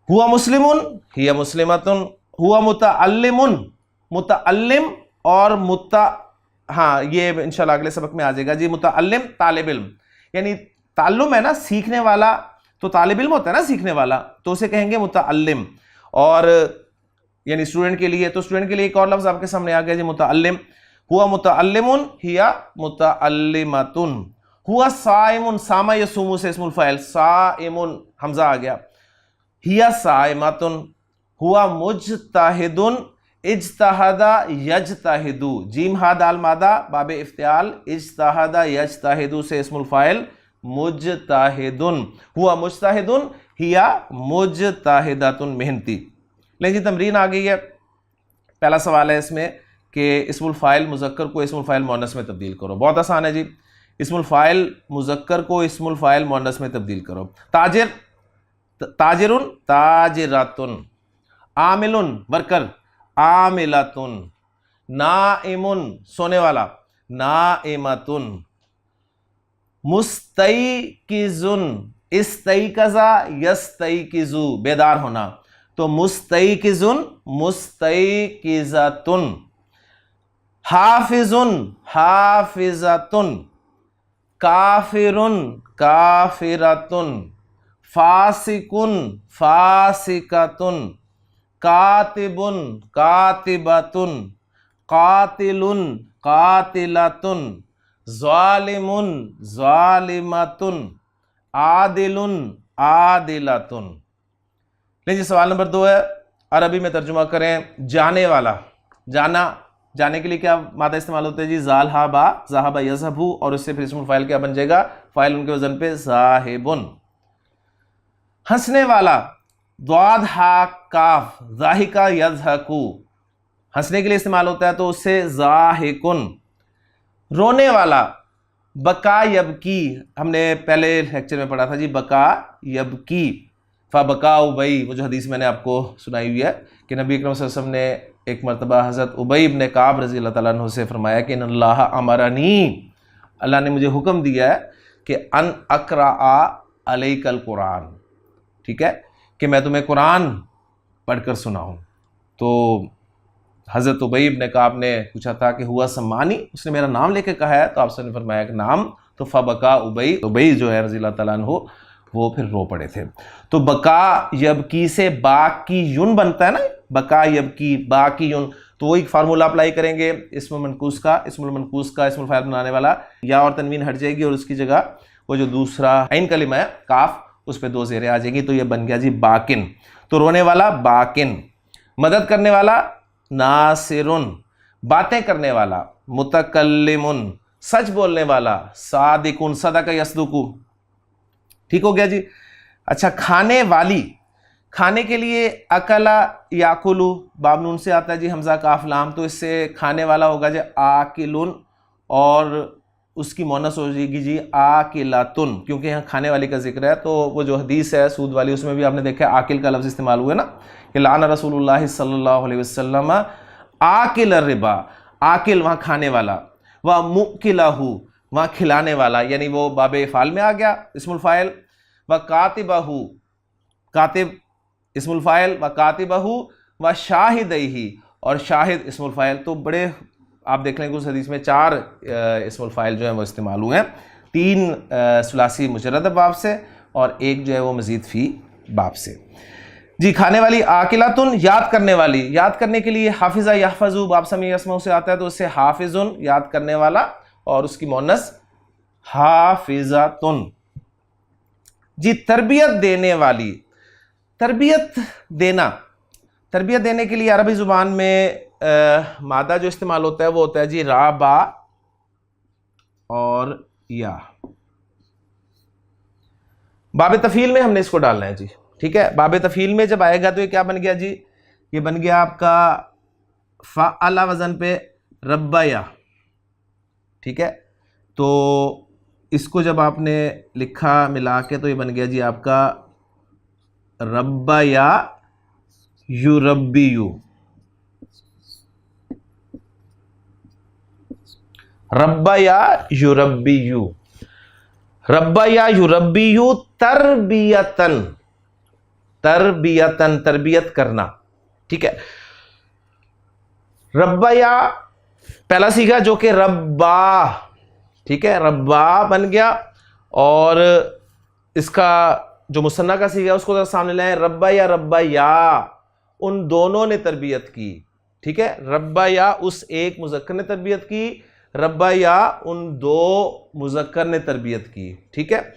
हुआ मुस्लिमुन, हिया मुस्लिमतुन। हुआ मुतअल्लिमुन, मुतअल्लिम और हाँ ये इंशाल्लाह अगले सबक में आ जाएगा जी। मुतअल्लिम तालिब इल्म, यानी ताल्लुम है ना, सीखने वाला, तो तालिब इल्म होता है ना सीखने वाला, तो उसे कहेंगे मुतअल्लिम। और यानी स्टूडेंट के लिए, तो स्टूडेंट के लिए एक और लफ्ज आपके सामने आ गया जी, मुतअल्लिम। हुआ मुतअल्लिमुन, हिया मुतअल्लिमतुन। हुआ साइमुन, सामा यसुमु से इस्मुल फाइल, साइमुन हमजा आ गया, हिया साइमतुन। हुआ मुजतहिदुन, इज्तहदा यज्तहिदु, जीम हा दाल मादा बाबे इफ्तियाल, इज्तहदा यज्तहिदु से इस्मुल फाइल मुजतहिदुन। हुआ मुजतहिदुन, हिया मुजतहिदतुन, मेहनती। लेकिन तमरीन आ गई है। पहला सवाल है इसमें कि इस्मुल फाइल मुज़क्कर को इस्मुल फाइल मोनस में तब्दील करो। बहुत आसान है जी। इस्मुल फाइल मुज़क्कर को इस्मुल फाइल मोनस में तब्दील करो। ताजिर, ताजिरुन, ताजिरातुन। आमिलुन, वर्कर, आमिलातुन। नाइमुन, सोने वाला, नाइमातुन। मुस्तैकिजुन, इस्तैकज़ा यस्तैकिज़ु, बेदार होना, तो मुस्तैकिजुन, मुस्तैकिज़ातुन। हाफिजुन, हाफिज़ातुन। काफिरुन, काफिरातुन। फासिकुन, फासिकातुन। कातिबुन, कातिबातुन। कातिलुन, कातिलातुन। ज़ालिमुन, ज़ालिमातुन। आदिलुन, आदिलातुन। लीजिए सवाल नंबर 2 है, अरबी में तर्जुमा करें। जाने वाला, जाना, जाने के लिए क्या मादा इस्तेमाल होता है जी? ज़ाल हा बा, ज़हाबा यज़हबु, और उससे फिर इस्मुल फाइल क्या बन जाएगा? फाइल उनके वजन पे ज़ाहिबुन। हंसने वाला, द्वाद हा काफ, ज़ाहिका यज़हकु, हंसने के लिए इस्तेमाल होता है, तो उससे ज़ाहिकुन। रोने वाला, बका यबकी, हमने पहले लेक्चर में पढ़ा था जी, बका यबकी। फ़बका उबई, वो जो हदीस मैंने आपको सुनाई हुई है कि नबी अकरम सल्लल्लाहु अलैहि वसल्लम ने एक मरतबा हज़रत उबई इब्न काब रज़ी अल्लाह तआला अन्हु से फरमाया कि अल्लाह अमरनी, अल्लाह ने मुझे हुक्म दिया है कि अन अक़रा अलैकल कुरान, ठीक है, कि मैं तुम्हें कुरान पढ़कर सुनाऊं। तो हज़रत उबई इब्न काब ने पूछा था कि हुआ सम्मानी, उसने मेरा नाम लेके कहा है, तो आपसे ने फरमाया कि नाम, तो फ़बका उबई, उबई जो है रज़ी अल्लाह तआला अन्हु, वो फिर रो पड़े थे। तो बका यबकी से बाकी युन बनता है ना, बका यबकी बाकी युन, तो वो एक फार्मूला अप्लाई करेंगे इस्म मनकूस का, इस्मुल मनकूस का इस्मुल फाइल बनाने वाला, या और तनवीन हट जाएगी और उसकी जगह वो जो दूसरा ऐन कलिमा है काफ, उस पर 2 ज़ेरें आ जाएंगी, तो ये बन गया जी बाकिन। तो रोने वाला बाकिन, मदद करने वाला नासिरुन बातें करने वाला, मुतकल्लिमुन सच बोलने वाला, सादिकुन सदका यसदुकु। ठीक हो गया जी। अच्छा, खाने वाली, खाने के लिए अकला याकुलु बाब नून से आता है जी, हमजा काफ लाम, तो इससे खाने वाला होगा जी आकिलुन, और उसकी मोनस हो जाएगी जी आकिलातुन, क्योंकि यहाँ खाने वाली का जिक्र है। तो वो जो हदीस है सूद वाली, उसमें भी आपने देखा आकिल का लफ्ज़ इस्तेमाल हुआ ना, कि लाना रसूलुल्लाह सल्लल्लाहु अलैहि वसल्लम आकिल रिबा, आकिल वहाँ खाने वाला, व मुकिलहु वहाँ खिलाने वाला, यानी वो बाबे फ़ाल में आ गया इस्मुल फ़ाइल, व कातिबहु कातिब इस्मुल फ़ाइल, व कातिबहु व शाहिदही और शाहिद इस्मुल फ़ाइल। तो बड़े आप देख लेंगे उस हदीस में 4 इस्मुल फ़ाइल जो है वो इस्तेमाल हुए हैं, 3 सुलासी मुजर्रद बाब से और 1 जो है वो मज़ीद फ़ी बाब से जी। खाने वाली आकिलातुन याद करने वाली, याद करने के लिए हाफिज़ा यहफ़ज़ु बाब समी अस्माउ से आता है, तो उससे हाफिज़ुन याद करने वाला और उसकी मोनस हाफिज़ातुन जी। तरबियत देने वाली, तरबियत देना, तरबियत देने के लिए अरबी ज़ुबान में मादा जो इस्तेमाल होता है वो होता है जी राबा और या। बाब तफ़ील में हमने इसको डालना है जी, ठीक है। बाब तफ़ील में जब आएगा तो ये क्या बन गया जी, ये बन गया आपका फ़अला वज़न पे रब्बाया, ठीक है। तो इसको जब आपने लिखा मिला के तो ये बन गया जी आपका रब्बाया युरब्बियु, रब्बाया युरब्बियु, रब्बाया युरब्बियु तरबियतन, तरबियतन तरबियत करना, ठीक है। रब्बाया पहला सीखा जो कि रब्बा, ठीक है, रब्बा बन गया, और इसका जो मुसन्ना का सीखा उसको जरा सामने लाए, रब्बा या रब्बा या, उन दोनों ने तरबियत की, ठीक है। रब्बा या उस एक मुज़क्कर ने तरबियत की, रब्बा या उन 2 मुज़क्कर ने तरबियत की, ठीक है।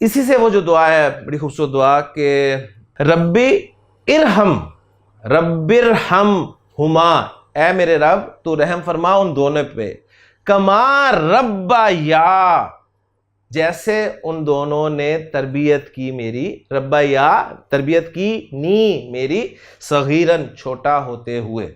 इसी से वो जो दुआ है बड़ी खूबसूरत दुआ के रब्बी इरहम, रब्बिरहम हुमा, ऐ मेरे रब तू रहम फरमा उन दोनों पे, कमा रब्बा या जैसे उन दोनों ने तरबियत की मेरी, रब्बा या तरबियत की नी मेरी, सगीरन छोटा होते हुए।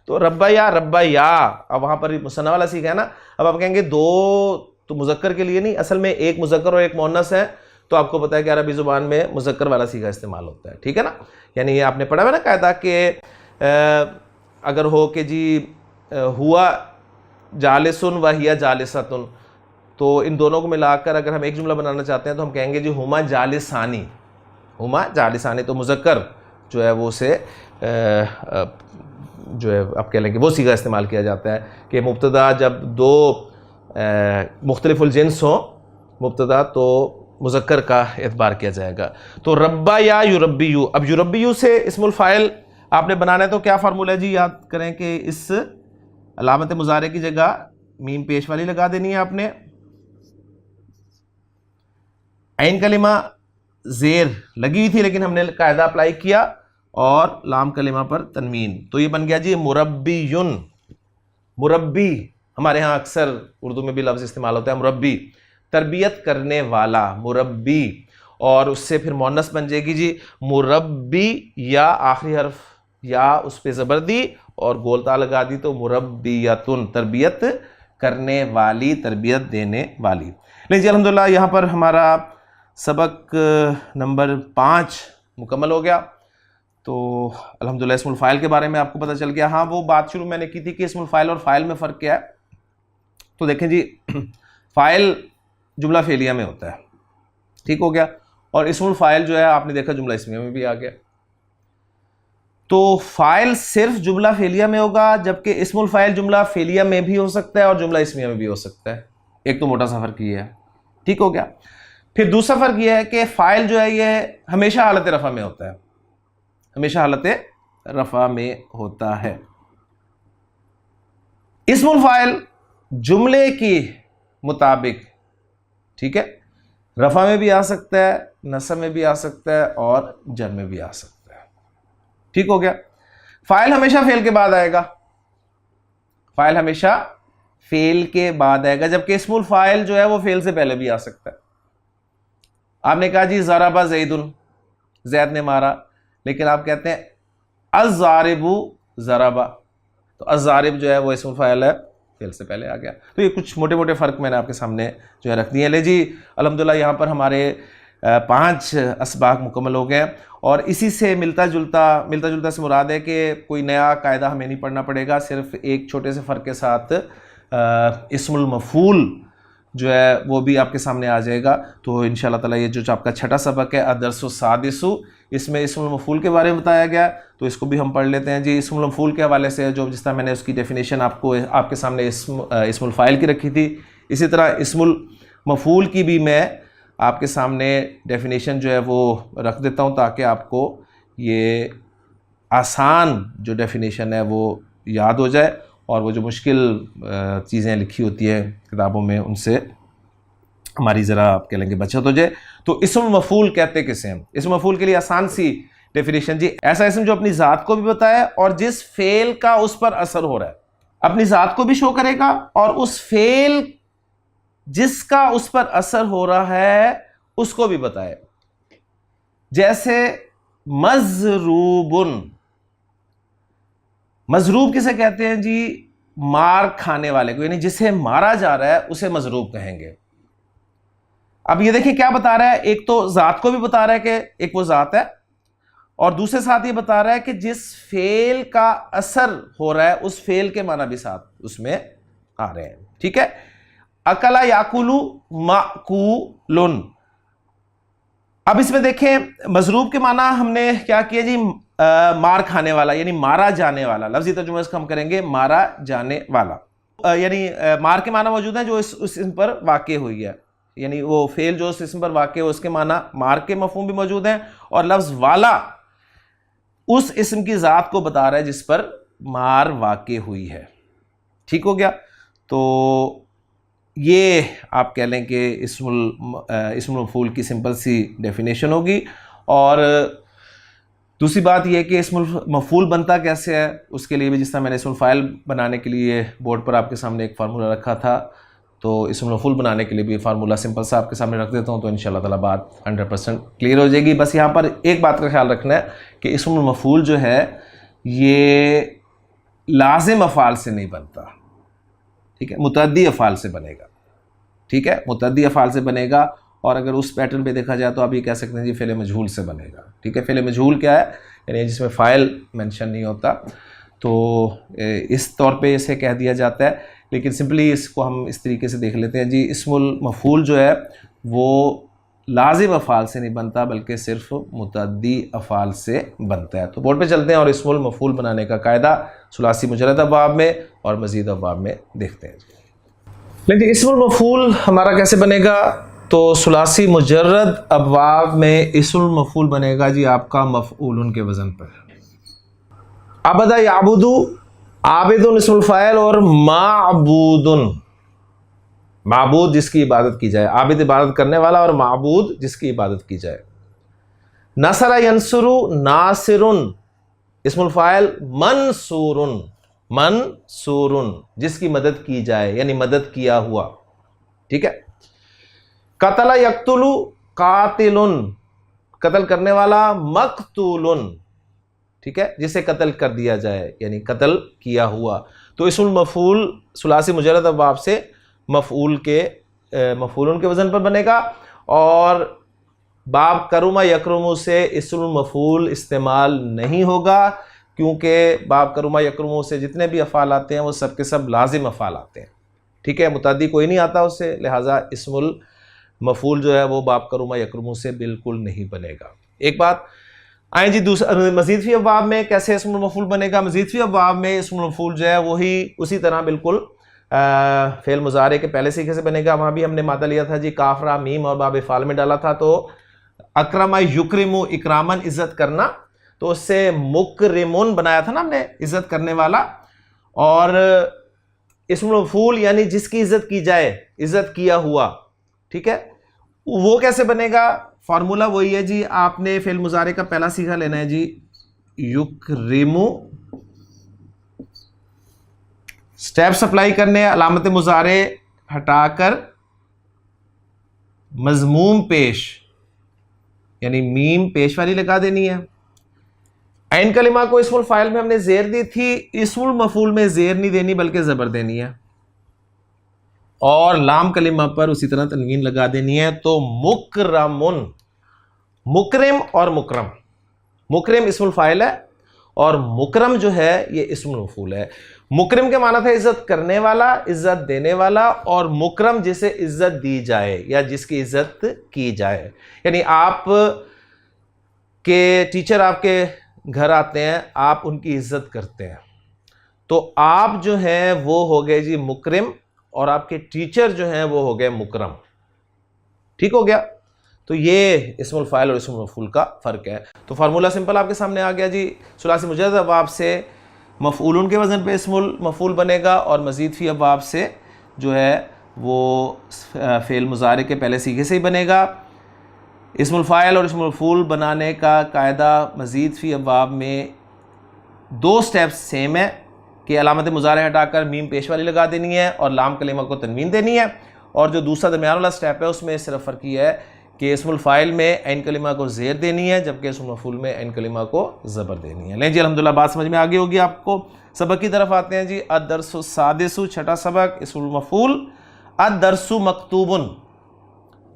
तो रब्बा या, अब वहां पर मुसन्ना वाला सीखा है ना, अब आप कहेंगे 2 तो मुज़क्कर के लिए नहीं, असल में 1 मुज़क्कर और 1 मुअन्नस है, तो आपको पता है कि अरबी ज़ुबान में मुज़क्कर वाला सीखा इस्तेमाल होता है, ठीक है ना। यानी ये आपने पढ़ा है ना कायदा कि अगर हो कि जी हुआ जालिसुन व हिया जालिसतुन, तो इन दोनों को मिलाकर अगर हम एक जुमला बनाना चाहते हैं तो हम कहेंगे जी हुमा जालिसानी, हुमा जालिसानी। तो मुज़क्कर जो है वो उसे जो है आप कह लेंगे वो सीगा इस्तेमाल किया जाता है कि मुब्तदा जब 2 मुख्तलिफुल जिन्स हों मुब्तदा, तो मुज़क्कर का एतबार किया जाएगा। तो रब्बा या युरब्बियु, अब युरब्बियु से इस्मुल फ़ाइल आपने बनाना है तो क्या फार्मूला है जी, याद करें कि इस अलामत मुज़ारे की जगह मीम पेश वाली लगा देनी है आपने, ऐन कलिमा ज़ेर लगी हुई थी लेकिन हमने कायदा अप्लाई किया, और लाम कलिमा पर तनवीन, तो ये बन गया जी मुरब्बियुन। मुरब्बी हमारे यहाँ अक्सर उर्दू में भी लफ्ज़ इस्तेमाल होता है मुरब्बी, तरबियत करने वाला मुरब्बी, और उससे फिर मोनस बन जाएगी जी मुरब्बी, या आखिरी हर्फ या उस पर ज़बर दी और गोलता लगा दी तो मुरब्बियतुन, तरबियत करने वाली, तरबियत देने वाली। लेकिन जी अल्हम्दुलिल्लाह यहाँ पर हमारा सबक नंबर 5 मुकम्मल हो गया। तो अल्हम्दुलिल्लाह इस्मुल फ़ाइल के बारे में आपको पता चल गया। हाँ, वो बात शुरू मैंने की थी कि इस्मुल फ़ाइल और फ़ाइल में फ़र्क क्या है। तो देखें जी, फ़ाइल जुमला फ़ेलिया में होता है, ठीक हो गया, और इस्मुल फ़ाइल जो है आपने देखा जुमला इस्मिया में भी आ गया। तो फ़ाइल सिर्फ जुमला फ़ेलिया में होगा, जबकि इस्मुल फ़ाइल जुमला फ़ेलिया में भी हो सकता है और जुमला इस्मिया में भी हो सकता है। एक तो मोटा सा फ़र्क ये है, ठीक हो गया। फिर दूसरा फ़र्क ये है कि फ़ाइल जो है ये हमेशा हालत रफ़ा में होता है, हमेशा हालत रफ़ा में होता है। इस्मुल फ़ाइल जुमले के मुताबिक, ठीक है, रफ़ा में भी आ सकता है, नस्ब में भी आ सकता है और जर में भी आ सकता है, ठीक हो गया। फाइल हमेशा फेल के बाद आएगा, फाइल हमेशा फेल के बाद आएगा, जबकि इस्मुल फाइल जो है वो फेल से पहले भी आ सकता है। आपने कहा जी ज़राबा ज़ैदुन, जैद ने मारा, लेकिन आप कहते हैं अज़्ज़ारिबु ज़राबा, तो अज़्ज़ारिब जो है वो इस्मुल फाइल है, फेल से पहले आ गया। तो ये कुछ मोटे मोटे फ़र्क मैंने आपके सामने जो है रख दिए। ले जी अल्हम्दुलिल्लाह यहाँ पर हमारे 5 असबाक मुकम्मल हो गए, और इसी से मिलता जुलता से मुराद है कि कोई नया कायदा हमें नहीं पढ़ना पड़ेगा, सिर्फ एक छोटे से फ़र्क के साथ इस्मुल मफ़ूल जो है वो भी आपके सामने आ जाएगा। तो इंशाअल्लाह ताला ये जो आपका छठा सबक है अदरसु सादिसु, इसमें इस्मुल मफ़ूल के बारे में बताया गया, तो इसको भी हम पढ़ लेते हैं जी। इस्मुल मफ़ूल के हवाले से जो जिस तरह मैंने उसकी डेफिनेशन आपके सामने इस्मुल फ़ाइल की रखी थी, इसी तरह इस्मुल मफ़ूल की भी मैं आपके सामने डेफिनेशन जो है वो रख देता हूँ, ताकि आपको ये आसान जो डेफिनेशन है वो याद हो जाए, और वो जो मुश्किल चीज़ें लिखी होती है किताबों में उनसे हमारी ज़रा आप कह लेंगे बचत हो जाए। तो इस्म मफ़ूल कहते किसे हैं? इस्म मफ़ूल के लिए आसान सी डेफिनेशन जी, ऐसा इस्म जो अपनी ज़ात को भी बताए और जिस फेल का उस पर असर हो रहा है, अपनी ज़ात को भी शो करेगा और उस फेल जिसका उस पर असर हो रहा है उसको भी बताए। जैसे मज़रूबुन, मज़रूब किसे कहते हैं जी? मार खाने वाले को, यानी जिसे मारा जा रहा है उसे मज़रूब कहेंगे। अब ये देखिए क्या बता रहा है, एक तो ज़ात को भी बता रहा है कि एक वो ज़ात है, और दूसरे साथ ये बता रहा है कि जिस फेल का असर हो रहा है उस फेल के माना भी साथ उसमें आ रहे हैं। ठीक है, अकला याकुलु माकुलुन। अब इसमें देखें मज़रूब के माना हमने क्या किया जी? मार खाने वाला, यानी मारा जाने वाला। लफ्ज़ी तर्जुमे इसका हम करेंगे मारा जाने वाला, यानी मार के माना मौजूद है जो इस इसम पर वाक़े हुई है, यानी वो फेल जो उस इसम पर वाक़े हो उसके माना मार के मफ़हूम भी मौजूद हैं, और लफ्ज़ वाला उस इसम की ज़ात को बता रहा है जिस पर मार वाक़े हुई है। ठीक हो गया? तो ये आप कह लें कि इस्मुल मफ़ूल की सिंपल सी डेफिनेशन होगी। और दूसरी बात यह कि इस्मुल मफ़ूल बनता कैसे है, उसके लिए भी जिस तरह मैंने इस्मुल फ़ाइल बनाने के लिए बोर्ड पर आपके सामने एक फार्मूला रखा था, तो इस्मुल मफ़ूल बनाने के लिए भी फार्मूला सिंपल सा आपके सामने रख देता हूँ, तो इंशाअल्लाह ताला बात 100% क्लियर हो जाएगी। बस यहाँ पर एक बात का ख्याल रखना है कि इस्मुल मफ़ूल जो है ये लाज़िम अफ़ाल से नहीं बनता, ठीक है, मुतअद्दी अफ़ाल से बनेगा। ठीक है, मुतअद्दी अफ़ाल से बनेगा, और अगर उस पैटर्न पे देखा जाए तो आप ये कह सकते हैं जी फ़ेल मजहूल से बनेगा। ठीक है, फ़ेल मजहूल क्या है? यानी जिसमें फ़ाइल मेंशन नहीं होता, तो इस तौर पे इसे कह दिया जाता है। लेकिन सिंपली इसको हम इस तरीके से देख लेते हैं जी, इस्मुल मफ़ूल जो है वो लाज़िम अफ़ाल से नहीं बनता बल्कि सिर्फ मुतअद्दी अफ़ाल से बनता है। तो बोर्ड पे चलते हैं और इस्मुल मफ़ूल बनाने का कायदा सुलासी मुजर्रद अब्वाब में और मज़ीद अब्वाब में देखते हैं। लेकिन इस्मुल मफ़ूल हमारा कैसे बनेगा? तो सुलासी मुजर्रद अब्वाब में इस्मुल मफ़ूल बनेगा जी आपका मफ़ऊलुन के वज़न पर। अबदा याबुदु, आबिदुन इस्मुल फ़ाइल, और माबूदुन, माबूद जिसकी इबादत की जाए, आबिद इबादत करने वाला, और माबूद जिसकी इबादत की जाए। नसरा यंसुरु, नासिरुन इस्मुल फ़ाइल, मनसूरुन, मनसूरुन जिसकी मदद की जाए, यानी मदद किया हुआ। ठीक है, कतला यक्तुलु, कातिलुन कत्ल करने वाला, मकतूलुन, ठीक है, जिसे कत्ल कर दिया जाए, यानी कत्ल किया हुआ। तो इस्मुल मफ़ूल सुलासी मुजर्रद अब्वाब से मफ़ऊल के मफ़ऊलुन के वज़न पर बनेगा, और बाब करुमा यकरुमु से इस्मुल मफ़ूल इस्तेमाल नहीं होगा, क्योंकि बाब करुमा यकरुमु से जितने भी अफ़ाल आते हैं वो सब के सब लाजिम अफ़ाल आते हैं। ठीक है, मुतअद्दी कोई नहीं आता उससे, लिहाजा इस्मुल मफ़ूल जो है वो बाब करुमा यकरुमु से बिल्कुल नहीं बनेगा। एक बात आए जी, दूसरा मज़ीद फ़ी अब्वाब में कैसे इस्मुल मफ़ूल बनेगा? मज़ीद फ़ी अब्वाब में इस्मुल मफ़ूल जो है वही उसी तरह बिल्कुल फ़ेल मुज़ारे के पहले सीखे से बनेगा। वहाँ भी हमने मादा लिया था जी, काफ़रा मीम और बाब फ़ाल में डाला था। तो अकरमा युक्रिमु, इकरामन इज़्ज़त करना, तो उससे मुकरिमुन बनाया था ना हमने, इज़्ज़त करने वाला। और इस्मुल मफ़ूल यानी जिसकी इज़्ज़त की जाए, इज़्ज़त किया हुआ। ठीक है, वो कैसे बनेगा? फार्मूला वही है जी, आपने फ़ेल मुज़ारे का पहला सीखा लेना है जी, युकरिमु, स्टेप्स अप्लाई करने, अलामत मुजारे हटाकर मजमूम पेश यानी मीम पेश वाली लगा देनी है। ऐन कलिमा को इस्मुल फाइल में हमने जेर दी थी, इस्मुल मफूल में जेर नहीं देनी बल्कि ज़बर देनी है, और लाम कलिमा पर उसी तरह तनवीन लगा देनी है। तो मुकरमुन, मुकरम और मुकरम, मुकरम इस्मुल फाइल है और मुकरम जो है ये इस्मुल मफूल है। मुकरम के माना था इज्जत करने वाला, इज्जत देने वाला, और मुकरम जिसे इज्जत दी जाए या जिसकी इज्जत की जाए। यानी आप के टीचर आपके घर आते हैं, आप उनकी इज्जत करते हैं, तो आप जो हैं वो हो गए जी मुकरम, और आपके टीचर जो हैं वो हो गए मुकरम। ठीक हो गया। तो ये इस्मुल फाइल और इस्मुल मफूल का फ़र्क है। तो फार्मूला सिंपल आपके सामने आ गया जी। सुलासी मुजद्दद अबवाब से मफऊलुन के वज़न पे इस्मुल मफूल बनेगा, और मज़ीद फ़ी अबवाब से जो है वो फ़ेल मुज़ारे के पहले सीखे से ही बनेगा। इस्मुल फाइल और इस्मुल मफूल बनाने का कायदा मज़ीद फ़ी अबवाब में 2 स्टेप्स सेम है कि अलामत मुज़ारे हटाकर मीम पेश वाली लगा देनी है और लाम कलिमा को तनवीन देनी है, और जो दूसरा दरमियान वाला स्टेप है उसमें सिर्फ फ़र्क ये है कि इस्मुल फाइल में ऐन कलिमा को ज़ेर देनी है, जबकि इस्मुल मफूल में ऐन कलिमा को ज़बर देनी है। लें जी, अल्हम्दुलिल्लाह बात समझ में आ गई होगी आपको। सबक की तरफ आते हैं जी। अद-दर्सु सादिसु, छठा सबक, इस्मुल मफूल। अद-दर्सु मकतूबुन,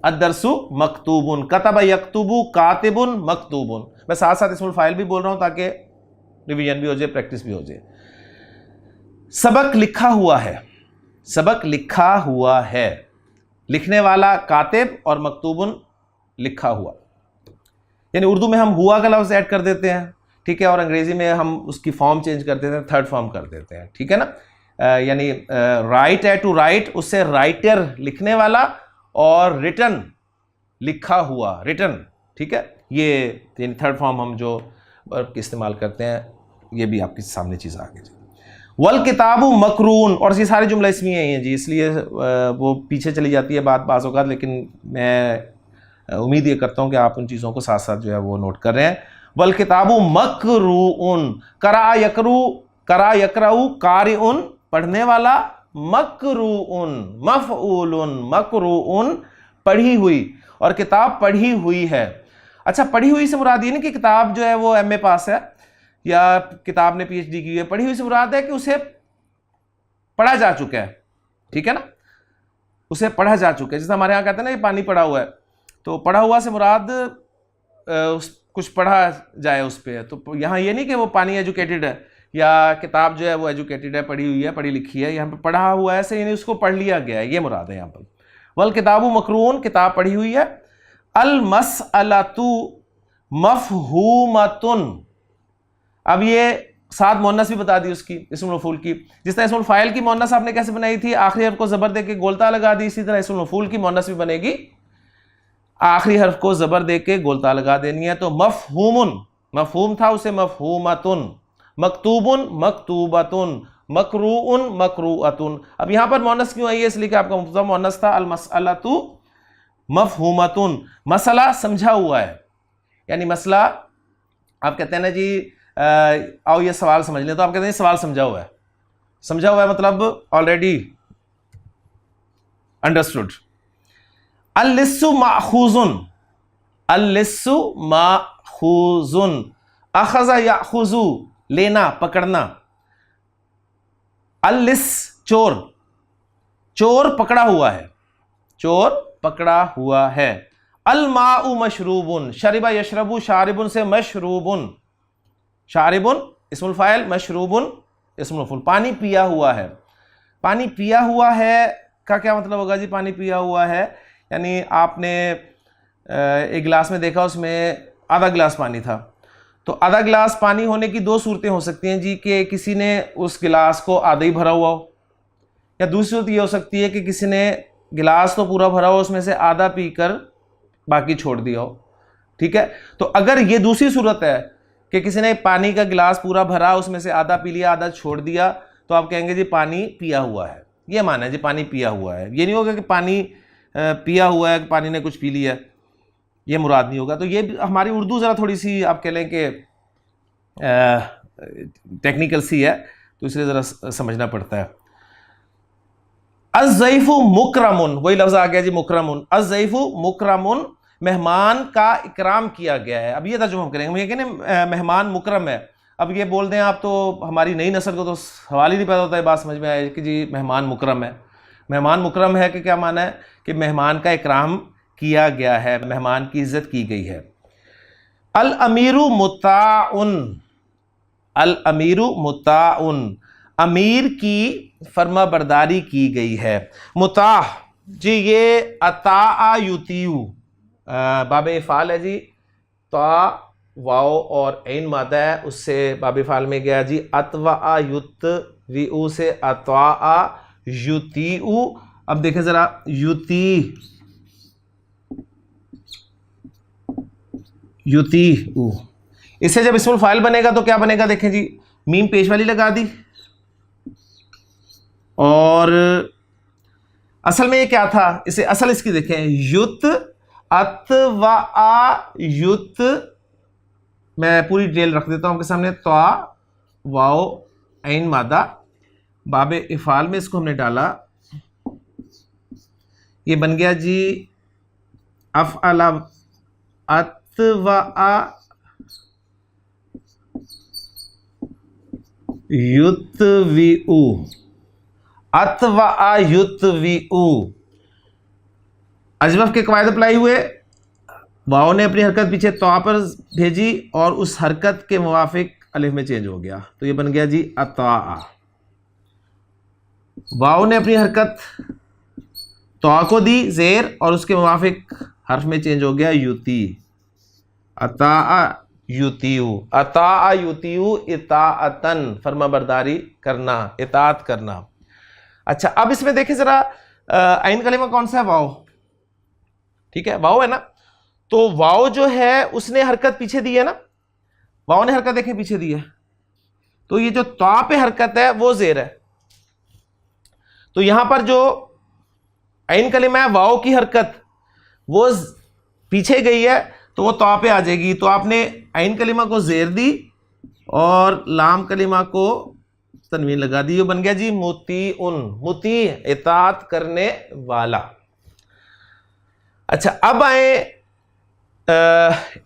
अद-दर्सु मकतूबुन, कतबा यक्तुबु कातिबुन मकतूबुन। मैं साथ साथ इस्मुल फाइल भी बोल रहा हूँ ताकि रिवीजन भी हो जाए, प्रैक्टिस भी हो जाए। सबक लिखा हुआ है, सबक लिखा हुआ है, लिखने वाला कातिब और मकतूबुन लिखा हुआ। यानी उर्दू में हम हुआ का लफ्ज़ ऐड कर देते हैं, ठीक है, और अंग्रेज़ी में हम उसकी फॉर्म चेंज कर देते हैं, थर्ड फॉर्म कर देते हैं, ठीक है ना। यानी राइट है टू राइट, उससे राइटर लिखने वाला, और रिटन लिखा हुआ, रिटन, ठीक है। ये यानी थर्ड फॉर्म हम जो वर्ब इस्तेमाल करते हैं, ये भी आपके सामने चीज़ आ गई। वल किताबु मकरून, और ये सारे जुमला इसमें हैं जी, इसलिए वो पीछे चली जाती है बात बाज़ औक़ात, लेकिन मैं उम्मीद ये करता हूँ कि आप उन चीज़ों को साथ साथ जो है वो नोट कर रहे हैं। वल किताबु मकरूउन, करा यकरू, करा यकराउ, कारिउन पढ़ने वाला, मकरूउन मफ़ऊलुन, मकरूउन पढ़ी हुई, और किताब पढ़ी हुई है। अच्छा, पढ़ी हुई से मुराद ये नहीं कि किताब जो है वो MA पास है या किताब ने PhD की है। पढ़ी हुई से मुराद है कि उसे पढ़ा जा चुका है, ठीक है ना, उसे पढ़ा जा चुका है। जैसे हमारे यहाँ कहते हैं ना ये पानी पड़ा हुआ है, तो पढ़ा हुआ से मुराद कुछ पढ़ा जाए उस पर। तो यहाँ ये नहीं कि वो पानी एजुकेटेड है या किताब जो है वो एजुकेटेड है, पढ़ी हुई है, पढ़ी लिखी है। यहाँ पे पढ़ा हुआ है से यानी उसको पढ़ लिया गया है, ये मुराद है यहाँ पर। वल किताबु मकरून, किताब पढ़ी हुई है। अल मसअलतु मफहूमतुन, अब ये साथ मोन्नस भी बता दी उसकी, इस्मुल मफूल की। जिस तरह इस्मुल फाइल की मोन्नस आपने कैसे बनाई थी, आखिरी हर्फ को ज़बर दे के गोलता लगा दी, इसी तरह इस्मुल मफूल की मोन्नस भी बनेगी, आखिरी हर्फ को ज़बर दे के गोलता लगा देनी है। तो मफहूमुन, मफहूम था उसे मफहूमतुन, मकतूबुन मकतूबतुन, मकरूउन मकरूअतुन। अब यहाँ पर मोन्नस क्यों आई है, इसलिए कि आपका मुफ्ता मोन्नस था। अल मसअलतु मफहूमतुन, मसला समझा हुआ है, यानी मसला आप कहते हैं ना जी आओ ये सवाल समझ लें, तो आप कहते हैं सवाल समझा हुआ है। समझा हुआ है मतलब ऑलरेडी अंडरस्टूड। अल-लिस्सु माखूजुन, अल-लिस्सु माखूजुन, अखज़ा याखुज़ु लेना पकड़ना। अल-लिस चोर, चोर पकड़ा हुआ है, चोर पकड़ा हुआ है। अल-माउ मशरूबुन, शरिबा यशरबु शारिबुन से मशरूबुन, शारिबुन इस्मुल फाइल, मशरूबुन इस्मुल मफूल, पानी पिया हुआ है। पानी पिया हुआ है का क्या मतलब होगा जी, पानी पिया हुआ है यानी आपने एक गिलास में देखा उसमें आधा गिलास पानी था, तो आधा गिलास पानी होने की 2 सूरतें हो सकती हैं जी, कि किसी ने उस गिलास को आधा ही भरा हुआ हो, या दूसरी सूरत ये हो सकती है कि किसी ने गिलास तो पूरा भरा हो, उसमें से आधा पीकर बाकी छोड़ दिया हो, ठीक है। तो अगर ये दूसरी सूरत है कि किसी ने पानी का गिलास पूरा भरा, उसमें से आधा पी लिया, आधा छोड़ दिया, तो आप कहेंगे जी पानी पिया हुआ है, ये माना है जी पानी पिया हुआ है। ये नहीं होगा कि पानी पिया हुआ है, पानी ने कुछ पी लिया, ये मुराद नहीं होगा। तो ये हमारी उर्दू ज़रा थोड़ी सी आप कह लें कि टेक्निकल सी है, तो इसलिए ज़रा समझना पड़ता है। अज़्ज़ईफ़ु मुकरमुन, वही लफ्ज़ आ गया जी मुकरमुन। अज़्ज़ईफ़ु मुकरमुन, मेहमान का इकराम किया गया है। अब ये तर्जुमा हम करेंगे, ये कहने मेहमान मुकरम है। अब ये बोल दें आप तो हमारी नई नस्ल को तो सवाल ही नहीं पैदा होता है, बात समझ में आए कि जी मेहमान मुकरम है। मेहमान मुकरम है कि क्या माना है कि मेहमान का इकराम किया गया है, मेहमान की इज्जत की गई है। अल अमीरु मुताउन, अल अमीरु मुताउन, अमीर की फर्मा बरदारी की गई है। मुताह जी ये अता युतियु बाबे फ़ाल है जी, ता वाओ और ऐन मादा है, उससे बाबे फ़ाल में गया जी अतवा युत वी से अतवा युतियु। अब देखें ज़रा युति युतियु, इससे जब इस्मुल फ़ाइल बनेगा तो क्या बनेगा, देखें जी मीम पेश वाली लगा दी, और असल में ये क्या था, इसे असल इसकी देखें युत अतवा युत, मैं पूरी डिटेल रख देता हूं आपके सामने। त्वा वाओ ऐन मादा बाबे इफ़ाल में इसको हमने डाला, ये बन गया जी अफ़अला अतवा युतविउ, अतवा युतविउ। अजवफ के कवायद अप्लाई हुए, वाओ ने अपनी हरकत पीछे तवा पर भेजी और उस हरकत के मुवाफिक अलिफ में चेंज हो गया, तो ये बन गया जी अता। वाओ ने अपनी हरकत तवा को दी जेर और उसके मुवाफिक हर्फ में चेंज हो गया युति, अता युतियु, अता युतियु इताअतन, फर्मा बरदारी करना, इताअत करना। अच्छा अब इसमें देखें जरा आइन कलिमा कौन सा है, वाओ, ठीक है वाओ है ना, तो वाओ जो है उसने हरकत पीछे दी है ना, वाओ ने हरकत देखें पीछे दी है, तो ये जो ता पे हरकत है वो जेर है, तो यहां पर जो आइन कलिमा है वाओ की हरकत वो पीछे गई है तो वो ता पे आ जाएगी, तो आपने आइन कलिमा को जेर दी और लाम कलिमा को तनवीन लगा दी, ये बन गया जी मुतीउन, मुती इताअत करने वाला। अच्छा अब आए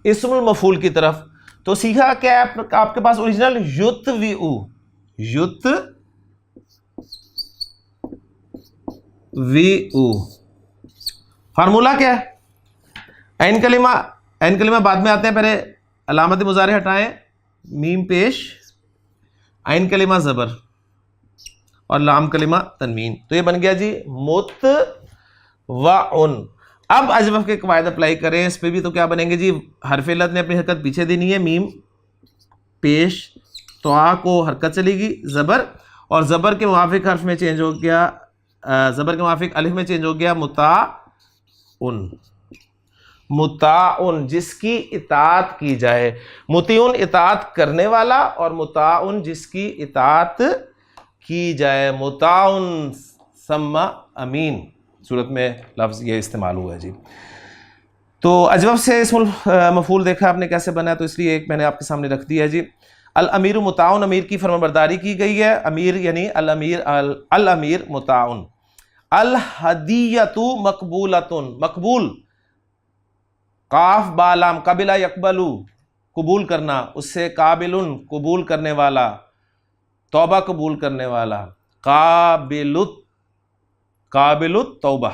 इस्मुल मफूल की तरफ, तो सीखा क्या है आपके पास ओरिजिनल युतविउ, युतविउ, फार्मूला क्या है, ऐन कलिमा बाद में आते हैं, पहले अलामत मुजारे हटाएं, मीम पेश, ऐन कलिमा ज़बर और लाम कलिमा तनवीन, तो ये बन गया जी मुतवउन। अब अजवफ के कवायद अप्लाई करें इस पर भी, तो क्या बनेंगे जी, हरफ इल्लत ने अपनी हरकत पीछे देनी है, मीम पेश, तवा को हरकत चलेगी ज़बर, और ज़बर के मुवाफिक हर्फ में चेंज हो गया, ज़बर के मुवाफिक अलिफ में चेंज हो गया मुताउन, मुताउन जिसकी इताअत की जाए, मुतीउन इताअत करने वाला और मुताउन जिसकी इताअत की जाए, मुताउन सम्मा अमीन सूरत में लफ्ज़ ये इस्तेमाल हुआ है जी। तो अजवफ से इस्मुल मफूल देखा आपने कैसे बना है, तो इसलिए एक मैंने आपके सामने रख दिया है जी। अल अमीर मुताउन, अमीर की फरमाबरदारी की गई है, अमीर यानी अल अमीर मुताउन। अल हदियतु मकबूलतुन, मकबूल काफ बालाम, कबिला यकबलू कबूल करना, उससे काबिलुन कबूल करने वाला, तौबा कबूल करने वाला, काबिलुत तौबा।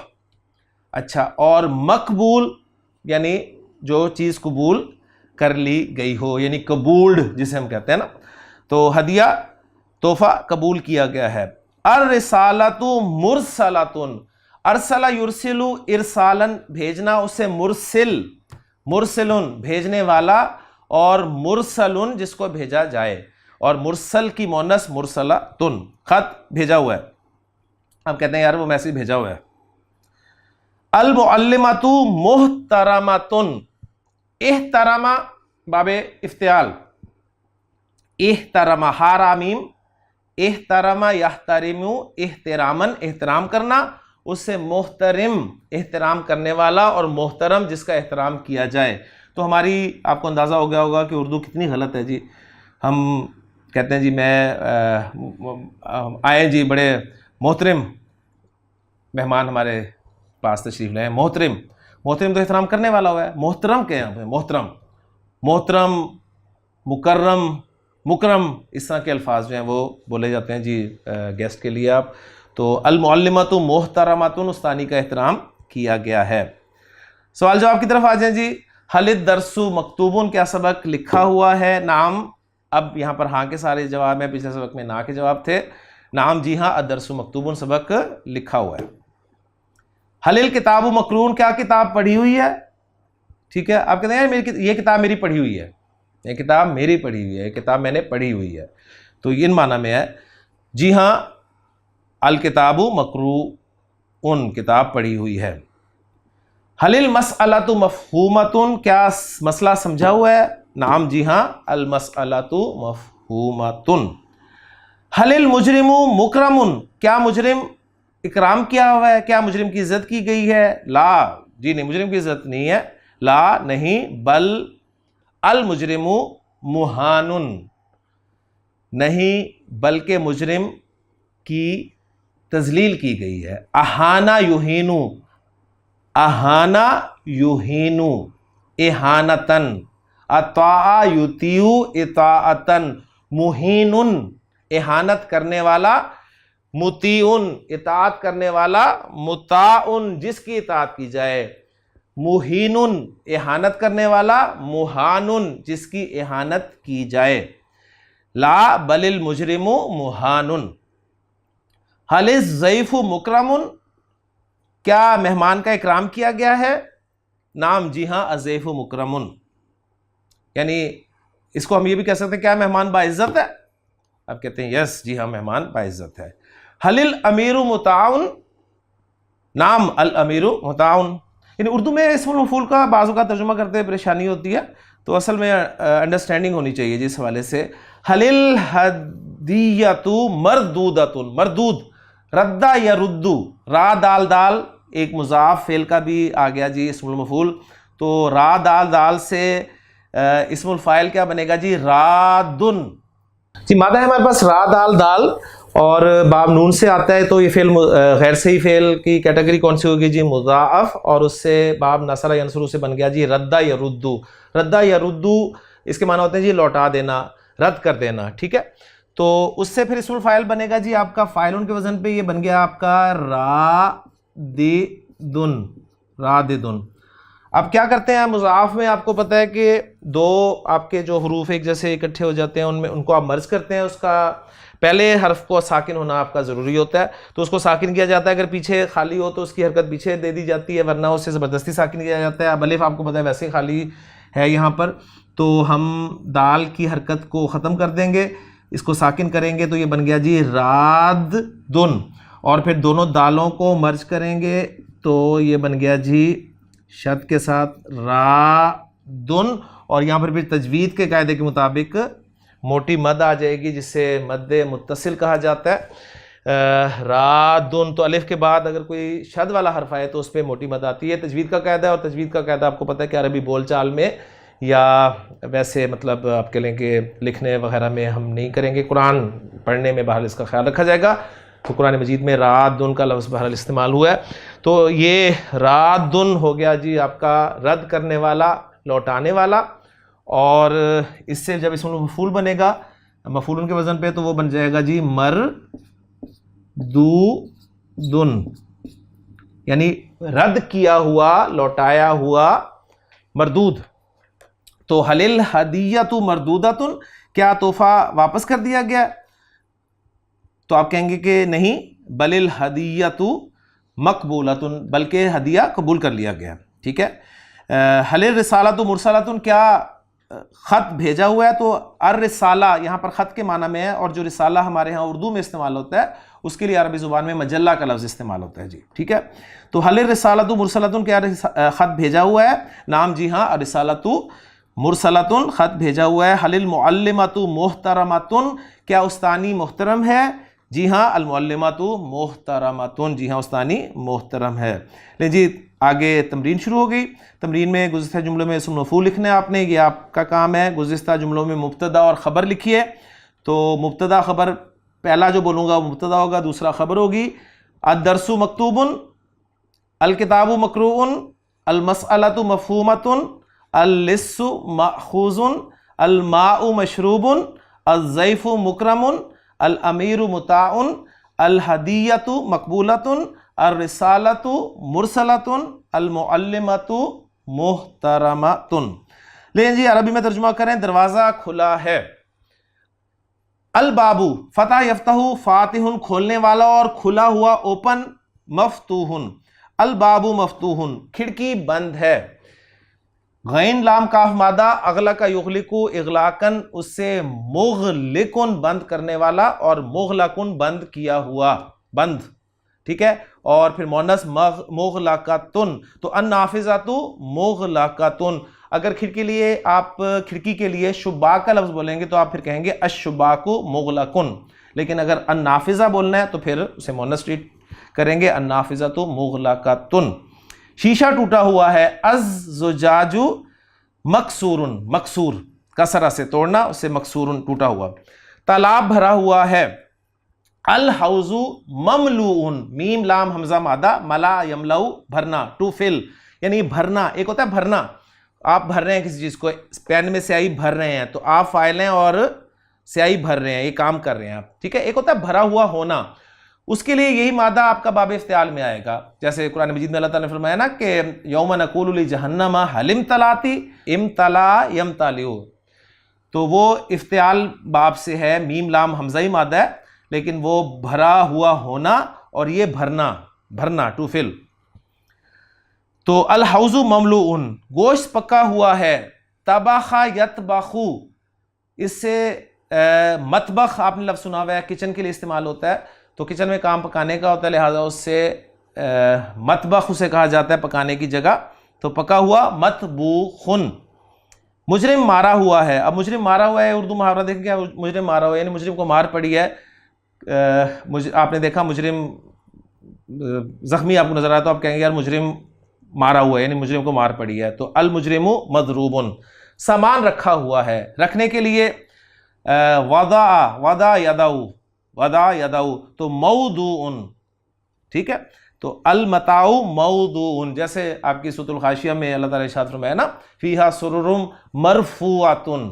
अच्छा और मकबूल यानी जो चीज़ कबूल कर ली गई हो, यानी कबूल्ड जिसे हम कहते हैं ना, तो हदिया तोहफा कबूल किया गया है। अर्रिसालतु मुरसलतुन, अरसला युरसिलु इरसालन भेजना, उससे मुरसिल, मुरसिलुन भेजने वाला, और मुरसलुन जिसको भेजा जाए, और मुरसल की मोनस मुरसलातुन, खत भेजा हुआ है, अब कहते हैं यार वो मैसेज भेजा हुआ है। अल मुअल्लिमतु मुहतरमतुन, इहतरमा बाबे इफ्तियाल, इहतरमा हारामीम, इहतरमा यहतरिमु इहतरामन एहतराम करना, उससे मोहतरम एहतराम करने वाला, और मोहतरम जिसका एहतराम किया जाए। तो हमारी आपको अंदाज़ा हो गया होगा कि उर्दू कितनी गलत है जी। हम कहते हैं जी मैं आए जी, बड़े मोहतरम मेहमान हमारे पास तशरीफ़ लाए। मोहतरम मोहतरम तो एहतराम करने वाला हुआ है, मोहतरम के यहाँ पे मोहतरम, मोहतरम, मुकर्रम, मुकरम, इस तरह के अल्फाज जो हैं वो बोले जाते हैं जी गेस्ट के लिए। आप तो अल मुअल्लिमतु मोहतरमातुन, उस्तानी का एहतराम किया गया है। सवाल जवाब की तरफ आ जाए जी। हलिद दरसु मकतूबुन, क्या सबक लिखा हुआ है? नाम। अब यहाँ पर हाँ के सारे जवाब हैं, पिछले सबक में ना के जवाब थे। नाम जी हाँ, अदरसु मकतूबुन, सबक लिखा हुआ है। हलिल किताबु मकरून, क्या किताब पढ़ी हुई है? ठीक है, आप कहते हैं ये किताब मेरी पढ़ी हुई है, ये किताब मेरी पढ़ी हुई है, ये किताब मैंने पढ़ी हुई है, तो इन माना में है जी हाँ, अल किताबु मकरून, किताब पढ़ी हुई है। हलिल मसअलतु मफहूमतुन, क्या मसला समझा हुआ है? नाम जी हाँ, अल मसअलतु मफहूमतुन। हलिल मुजरिमु मुकरमुन, क्या मुजरिम इकराम किया हुआ है, क्या मुजरिम की इज्जत की गई है? ला, जी नहीं, मुजरिम की इज्जत नहीं है, ला नहीं, बल अल मुजरिमु मुहानुन, नहीं बल्कि मुजरिम की तजलील की गई है। अहाना युहीनु, अहाना युहीनु इहानतन, अता युतियु इताअतन, मुहीनुन इहानत करने वाला, मुतीउन इताअत करने वाला, मुताउन जिसकी इताअत की जाए, मुहीनुन इहानत करने वाला, मुहानुन जिसकी इहानत की जाए। ला बलिल मुजरिमु मुहानुन। हलिस ज़ईफु मुकरमुन, क्या मेहमान का इकराम किया गया है? नाम जी हाँ, अज़ईफु मुकरमुन, यानी इसको हम ये भी कह सकते हैं क्या मेहमान बाइज्जत है? आप कहते हैं यस जी हाँ, मेहमान बाइज्जत है। हलिल अमीरु मुताउन, नाम अल अमीरु मुताउन। यानी उर्दू में इस्मुल मफूल का बाज़ों का तर्जुमा करते परेशानी होती है, तो असल में अंडरस्टैंडिंग होनी चाहिए जिस हवाले से। हलिल हदियतु मरदूदतुन, मरदूद, रद्दा या रुद्दू, रा दाल दाल, एक मुज़ाफ फेल का भी आ गया जी इस्मुल मफूल, तो रा दाल दाल से इस्मुल फ़ाइल क्या बनेगा जी? रादुन। जी मादा है हमारे पास रा दाल दाल, और बाब नून से आता है, तो ये फेल गैर सही फेल की कैटेगरी कौन सी होगी जी? मुज़ाअफ़, और उससे बाब नसरा यंसुरु से बन गया जी रद्दा या रुद्दू। रद्दा या रुद्दू इसके माना होते हैं जी लौटा देना, रद्द कर देना, ठीक है। तो उससे फिर इस्मुल फ़ाइल बनेगा जी आपका फ़ाइलुन के वज़न पे, ये बन गया आपका रादिदुन, रादिदुन। अब क्या करते हैं मुज़ाफ़ में, आपको पता है कि दो आपके जो हरूफ एक जैसे इकट्ठे हो जाते हैं, उनमें उनको आप मर्ज करते हैं। उसका पहले हर्फ को साकिन होना आपका ज़रूरी होता है, तो उसको साकिन किया जाता है। अगर पीछे खाली हो तो उसकी हरकत पीछे दे दी जाती है, वरना उससे ज़बरदस्ती साकिन किया जाता है। अब अलिफ आपको पता है वैसे ही खाली है यहाँ पर, तो हम दाल की हरकत को ख़त्म कर देंगे, इसको साकिन करेंगे, तो ये बन गया जी रादुन। और फिर दोनों दालों को मर्ज करेंगे, तो ये बन गया जी शद के साथ रादुन। और यहाँ पर फिर तजवीद के कायदे के मुताबिक मोटी मद आ जाएगी, जिससे मद मुत्तसिल कहा जाता है। रादुन, तो अलिफ के बाद अगर कोई शद वाला हर्फ आए तो उस पर मोटी मद आती है। तजवीद का कायदा है, और तजवीद का कायदा आपको पता है कि अरबी बोलचाल में या वैसे मतलब आप कह लें कि लिखने वगैरह में हम नहीं करेंगे, कुरान पढ़ने में बहरहाल इसका ख्याल रखा जाएगा। तो कुरान मजीद में रादुन का लफ्ज़ बहरहाल इस्तेमाल हुआ है, तो ये रादुन हो गया जी आपका रद्द करने वाला, लौटाने वाला। और इससे जब इसमें मफूल बनेगा मफूल के वज़न पे, तो वो बन जाएगा जी मरदूदुन, यानी रद्द किया हुआ, लौटाया हुआ, मरदूद। तो हलिल हदियतु मरदूदतुन, क्या तोहफा वापस कर दिया गया? तो आप कहेंगे कि नहीं, बलिल हदियतु मकबूलतुन, बल्कि हदिया कबूल कर लिया गया, ठीक है। हलिल रिसालतु मुरसलतुन, क्या ख़त भेजा हुआ है? तो अर रिसाला यहाँ पर ख़त के माना में है, और जो रिसाला हमारे यहाँ उर्दू में इस्तेमाल होता है उसके लिए अरबी ज़ुबान में मजल्ला का लफ्ज़ इस्तेमाल होता है जी, ठीक है। तो हलिल रिसालतु मुरसलतुन, क्या ख़त भेजा हुआ है? नाम जी हाँ, रिसालतु मुरसलतुन, ख़त भेजा हुआ है। हलिल मुअल्लिमतु मोहतरमतुन, क्या उस्तानी मोहतरम है? जी हाँ, अल मुअल्लिमातु मोहतरमातुन, जी हाँ उस्तानी मोहतरम है। ले जी आगे तमरीन शुरू हो गई। तमरीन में गुज़िश्ता जुमलों में इस्म मफ़ूल लिखना है आपने, ये आपका काम है। गुज़िश्ता जुमलों में मुब्तदा और ख़बर लिखिए। तो मुब्तदा ख़बर पहला जो बोलूँगा वो मुब्तदा होगा, दूसरा ख़बर होगी। अद-दर्सु मकतूबुन, अल किताबु मक़रूउन, अल मसअलतु मफ़हूमतुन, अल लिस्सु मअख़ूज़ुन, अल माउ मशरूबुन, अज़्ज़ैफ़ु मुकरमुन, अल अमीरु मुताउन, अल हदियतु मकबूलतुन, अर रिसालतु मुरसलतुन, अल मुअल्लिमतु मुहतरमतुन। लेकिन जी अरबी में तर्जुमा करें, दरवाज़ा खुला है। अल बाबू फतह यफ्तहु, फातिहुन खोलने वाला और खुला हुआ ओपन, मफ्तूहुन, अल बाबू मफ्तूहुन खिड़की बंद है। गैन लाम काफ मादा, अगला का युगलिकु इगलाकन उससे मुगलिकुन बंद करने वाला और मुगलकुन बंद किया हुआ, बंद, ठीक है। और फिर मोनस मुगलकातुन, तो अन्नाफिजातु मुगलकातुन। अगर खिड़की लिए आप खिड़की के लिए शुबाक का लफ्ज़ बोलेंगे तो आप फिर कहेंगे अशुबाकु मुगलकुन, लेकिन अगर अन्नाफिजा बोलना है तो फिर उसे मोनस ट्रीट करेंगे, अन्नाफिजातु मुगलकातुन। शीशा टूटा हुआ है, अज़्ज़ुजाजु मकसूरुन, मकसूर कसरा से तोड़ना, उससे मकसूरुन टूटा हुआ। तालाब भरा हुआ है, अल हौजु ममलूउन, मीम लाम हमजा मादा, मला यमलऊ भरना, टू फिल यानी भरना। एक होता है भरना, आप भर रहे हैं किसी चीज को, पेन में स्याही भर रहे हैं तो आप फाइल हैं और स्याही भर रहे हैं, ये काम कर रहे हैं आप, ठीक है। एक होता है भरा हुआ होना, उसके लिए यही मादा आपका बाब इफ्तियाल में आएगा। जैसे कुरान मजीद में अल्लाह ताला ने फरमाया ना कि यौम नक़ूलु ली जहन्नमा हल इम्तलाती, इम्तला यम्तलिउ, तो वो इफ्तियाल बाब से है, मीम लाम हमज़ाई मादा है, लेकिन वो भरा हुआ होना और ये भरना, भरना टू फिल। तो अल हौजु ममलूउन, गोश्त पका हुआ है। तबाखा यतबाखू, इससे मतबख आपने लफ्ज़ सुना हुआ है, किचन के लिए इस्तेमाल होता है, तो किचन में काम पकाने का होता है, लिहाजा उससे मतबख उसे कहा जाता है, पकाने की जगह। तो पका हुआ मतबूखुन। मुजरिम मारा हुआ है, अब मुजरिम मारा हुआ है, उर्दू मुहावरा देखें क्या, मुजरिम मारा हुआ है यानी मुजरिम को मार पड़ी है। आपने देखा मुजरिम जख्मी आपको नजर आया तो आप कहेंगे यार मुजरिम मारा हुआ है यानी मुजरिम को मार पड़ी है। तो अल मुजरिमु मदरूबुन, सामान रखा हुआ है, रखने के लिए वदा, वदा यदाऊ, वदा यदाऊ, तो मौदूउन, ठीक है। तो अल मताउ मौदूउन, जैसे आपकी सूरतुल खाशिया में अल्लाह ताला इरशाद फरमाया ना, फीहा सुरुरुम मरफूअतुन,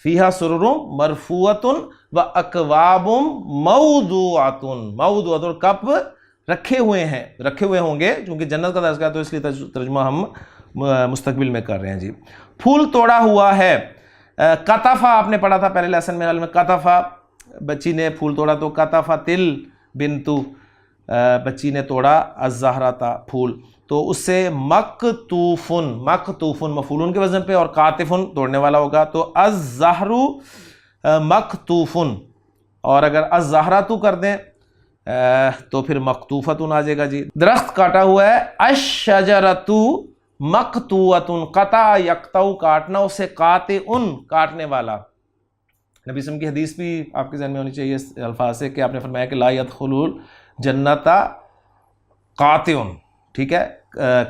फीहा सुरुरुम मरफूअतुन व अकवाबुम मौदूअतुन, मौदूअतुन कप रखे हुए हैं, रखे हुए होंगे, क्योंकि जन्नत का तज़किरा तो इसलिए तर्जुमा हम मुस्तकबिल में कर रहे हैं जी। फूल तोड़ा हुआ है, कतफा आपने पढ़ा था पहले लेसन में, कतफा बच्ची ने फूल तोड़ा, तो कतफा तिल बिंतु, बच्ची ने तोड़ा अज़्ज़हराता फूल, तो उससे मकतूफुन, मकतूफुन मफूलुन के वजन पे और कातिफुन तोड़ने वाला होगा, तो अज़्ज़हरु मकतूफुन, और अगर अज़्ज़हरातु कर दें तो फिर मकतूफतुन आ जाएगा जी। दरख्त काटा हुआ है, अश्शजरतु मकतूअतुन, कता यक्तऊ काटना, उससे कातिउन काटने वाला। नबी सल्लल्लाहु अलैहि वसल्लम की हदीस भी आपके ज़हन में होनी चाहिए इस अल्फाज से कि आपने फरमाया कि ला यदखुलुल जन्नता कातिउन, ठीक है,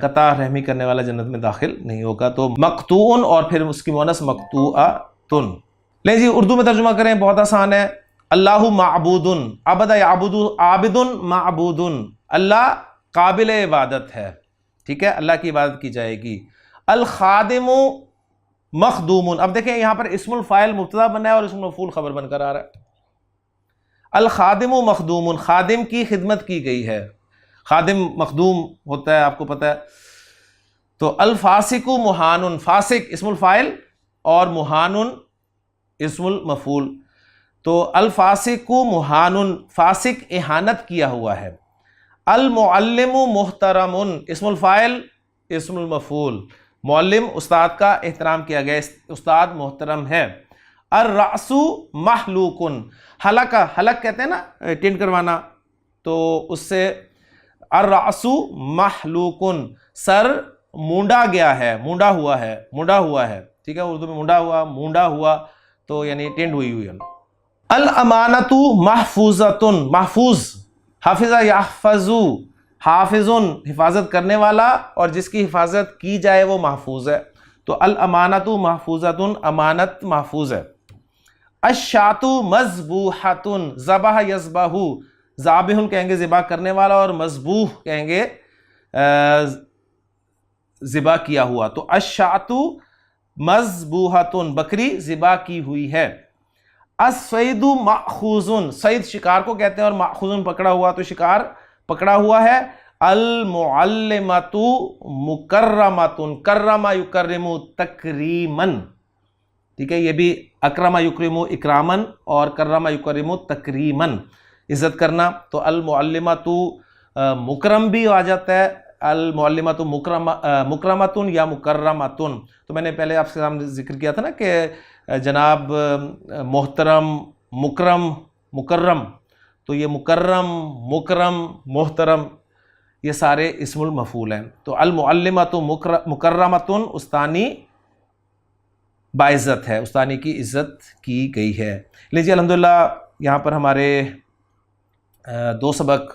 कता रहमी करने वाला जन्नत में दाखिल नहीं होगा। तो मकतून और फिर उसकी मोनस मकतूअतुन। ले जी उर्दू में तर्जुमा करें, बहुत आसान है। अल्लाहु माबूदुन, अबदा याबुदु आबिदुन माबूदुन, अल्लाह काबिल इबादत है, ठीक है, अल्लाह की इबादत की जाएगी। अल खादिमु मखदूमुन, अब देखें यहाँ पर इस्मुल फाइल मुब्तदा बना है और इस्मुल मफूल खबर बनकर आ रहा है। अल खादिमु मखदूमुन, खादिम की खिदमत की गई है, खादिम मखदूम होता है आपको पता है। तो अल फासिकु मुहानुन, फासिक इस्मुल फाइल और मुहानुन इस्मुल मफूल, तो अल फासिकु मुहानुन, फासिक इहानत किया हुआ है। अल मुअल्लिमु मुहतरमुन, इस्मुल फाइल इस्मुल मफूल, मुअल्लिम उस्ताद का एहतराम किया गया, उस्ताद मोहतरम है। अर रासु महलूकुन, हलक, हलक कहते हैं ना टेंट करवाना, तो उससे अर रासु महलूकुन, सर मूंडा गया है, मूंडा हुआ है, मूंडा हुआ है, ठीक है, उर्दू में मूंडा हुआ, मूंडा हुआ, तो यानी टेंट हुई हुई है। अल अमानतु महफूजतुन, महफूज, हाफिजा यहफजु, हाफिजुन हिफाजत करने वाला, और जिसकी हिफाजत की जाए वो महफूज है। तो अल अमानतु महफूजतुन, अमानत महफूज है। अशातु मज़बूहतुन, ज़बह यज़बहु, ज़ाबिहुन कहेंगे ज़िबा करने वाला, और मज़बूह कहेंगे ज़िबा किया हुआ। तो अशातु मज़बूहतुन, बकरी ज़िबा की हुई है। अस्सैदु माखूजुन, सैद शिकार को कहते हैं, और माखूजुन पकड़ा हुआ, तो शिकार पकड़ा हुआ है। अल मुअल्लिमतु मुकर्रमतुन, कर्रमा युकर्रिमु तकरीमन, ठीक है, ये भी अकरमा युकरिमु इकरामन और कर्रमा युकरिमु तकरीमन, इज्जत करना। तो अल मुअल्लिमतु मुकरम भी आ जाता है, अल मुअल्लिमतु मुकरमतुन या मुकर्रमतुन। तो मैंने पहले आपके सामने जिक्र किया था ना कि जनाब मोहतरम, मुकरम, मुकर्रम, तो ये मुकर्रम, मुकरम, मोहतरम, ये सारे इस्मुल मफूल हैं। तो अल मुअल्लिमतु मुकर्रमतुन, उस्तानी बाइज़्ज़त है, उस्तानी की इज़्ज़त की गई है। लीजिए अल्हम्दुलिल्लाह यहाँ पर हमारे 2 सबक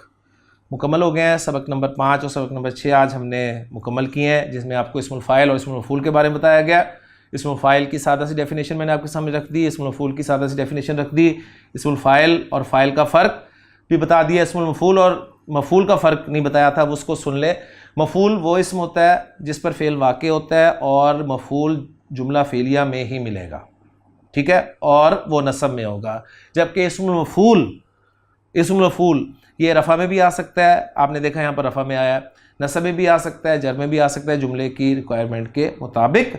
मुकम्मल हो गए हैं। सबक नंबर 5 और सबक नंबर 6 आज हमने मुकम्मल किए हैं, जिसमें आपको इस्मुल फ़ाइल और इस्मुल मफ़ूल के बारे में बताया गया। इस्मुल फ़ाइल की सादा सी डेफिनेशन मैंने आपके सामने रख दी, इस्मुल मफ़ूल की सादा सी डेफिनेशन रख दी, इस्मुल फ़ाइल और फ़ाइल का फ़र्क भी बता दिया। इस्मुल मफ़ूल और मफ़ूल का फ़र्क नहीं बताया था, उसको सुन ले। मफ़ूल वो इस्म होता है जिस पर फ़ेल वाक़े होता है, और मफ़ूल जुमला फ़ेलिया में ही मिलेगा, ठीक है, और वो नसब में होगा। जबकि इस्मुल मफ़ूल ये रफ़ा में भी आ सकता है, आपने देखा यहाँ पर रफ़ा में आया, नसब में भी आ सकता है, जर में भी आ सकता है, जुमले की रिक्वायरमेंट के मुताबिक।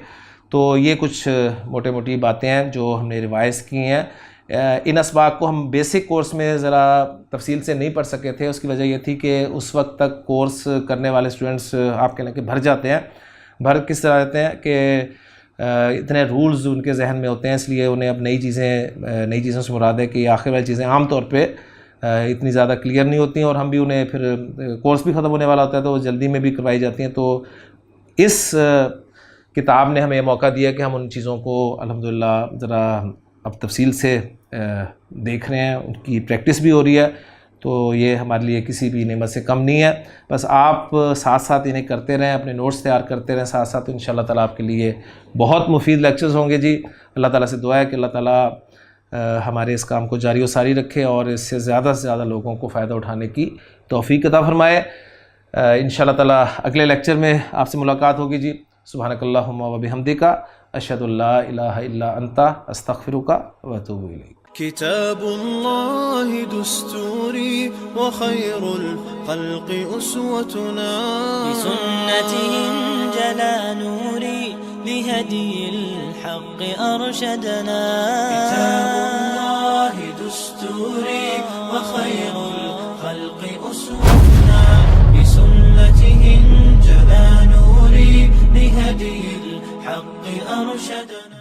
तो ये कुछ मोटी मोटी बातें हैं जो हमने रिवाइज़ की हैं। इन असबाक को हम बेसिक कोर्स में ज़रा तफसील से नहीं पढ़ सके थे। उसकी वजह ये थी कि उस वक्त तक कोर्स करने वाले स्टूडेंट्स आप कहना कि भर जाते हैं। भर किस तरह रहते हैं कि इतने रूल्स उनके जहन में होते हैं, इसलिए उन्हें अब नई चीज़ों से मुराद है कि आखिर वाली चीज़ें आम तौर पे इतनी ज़्यादा क्लियर नहीं होती हैं, और हम भी उन्हें फिर कोर्स भी ख़त्म होने वाला होता है तो जल्दी में भी करवाई जाती हैं। तो इस किताब ने हमें मौका दिया कि हम उन चीज़ों को अल्हम्दुलिल्लाह ज़रा अब तफसील से देख रहे हैं, उनकी प्रैक्टिस भी हो रही है। तो ये हमारे लिए किसी भी नेमत से कम नहीं है। बस आप साथ साथ इन्हें करते रहें, अपने नोट्स तैयार करते रहें साथ साथ, तो इंशाअल्लाह ताला आपके लिए बहुत मुफीद लेक्चर्स होंगे जी। अल्लाह ताला से दुआ है कि अल्लाह ताला हमारे इस काम को जारी व सारी रखे और इससे ज़्यादा से ज़्यादा लोगों को फ़ायदा उठाने की तौफ़ीक अता फ़रमाए। इंशाअल्लाह ताला अगले लेक्चर में आपसे मुलाकात होगी जी। सुब्हानकल्लाहुम्मा व बिहम्दिका अशहदु अल्ला इलाहा इल्ला अंता अस्तग़फिरुका व अतूबु इलैक। किताबुल्लाहि दुस्तूरी व खैरुल खल्क़ि उसवतुना बिसुन्नतिहिम जला नूरी लिहदील हक़्क़ि अरशदना। किताबुल्लाहि दुस्तूरी व खैरुल खल्क़ि उसवतुना बिसुन्नतिहिम जला नूरी लिहदील हक़्क़ि अरशदना।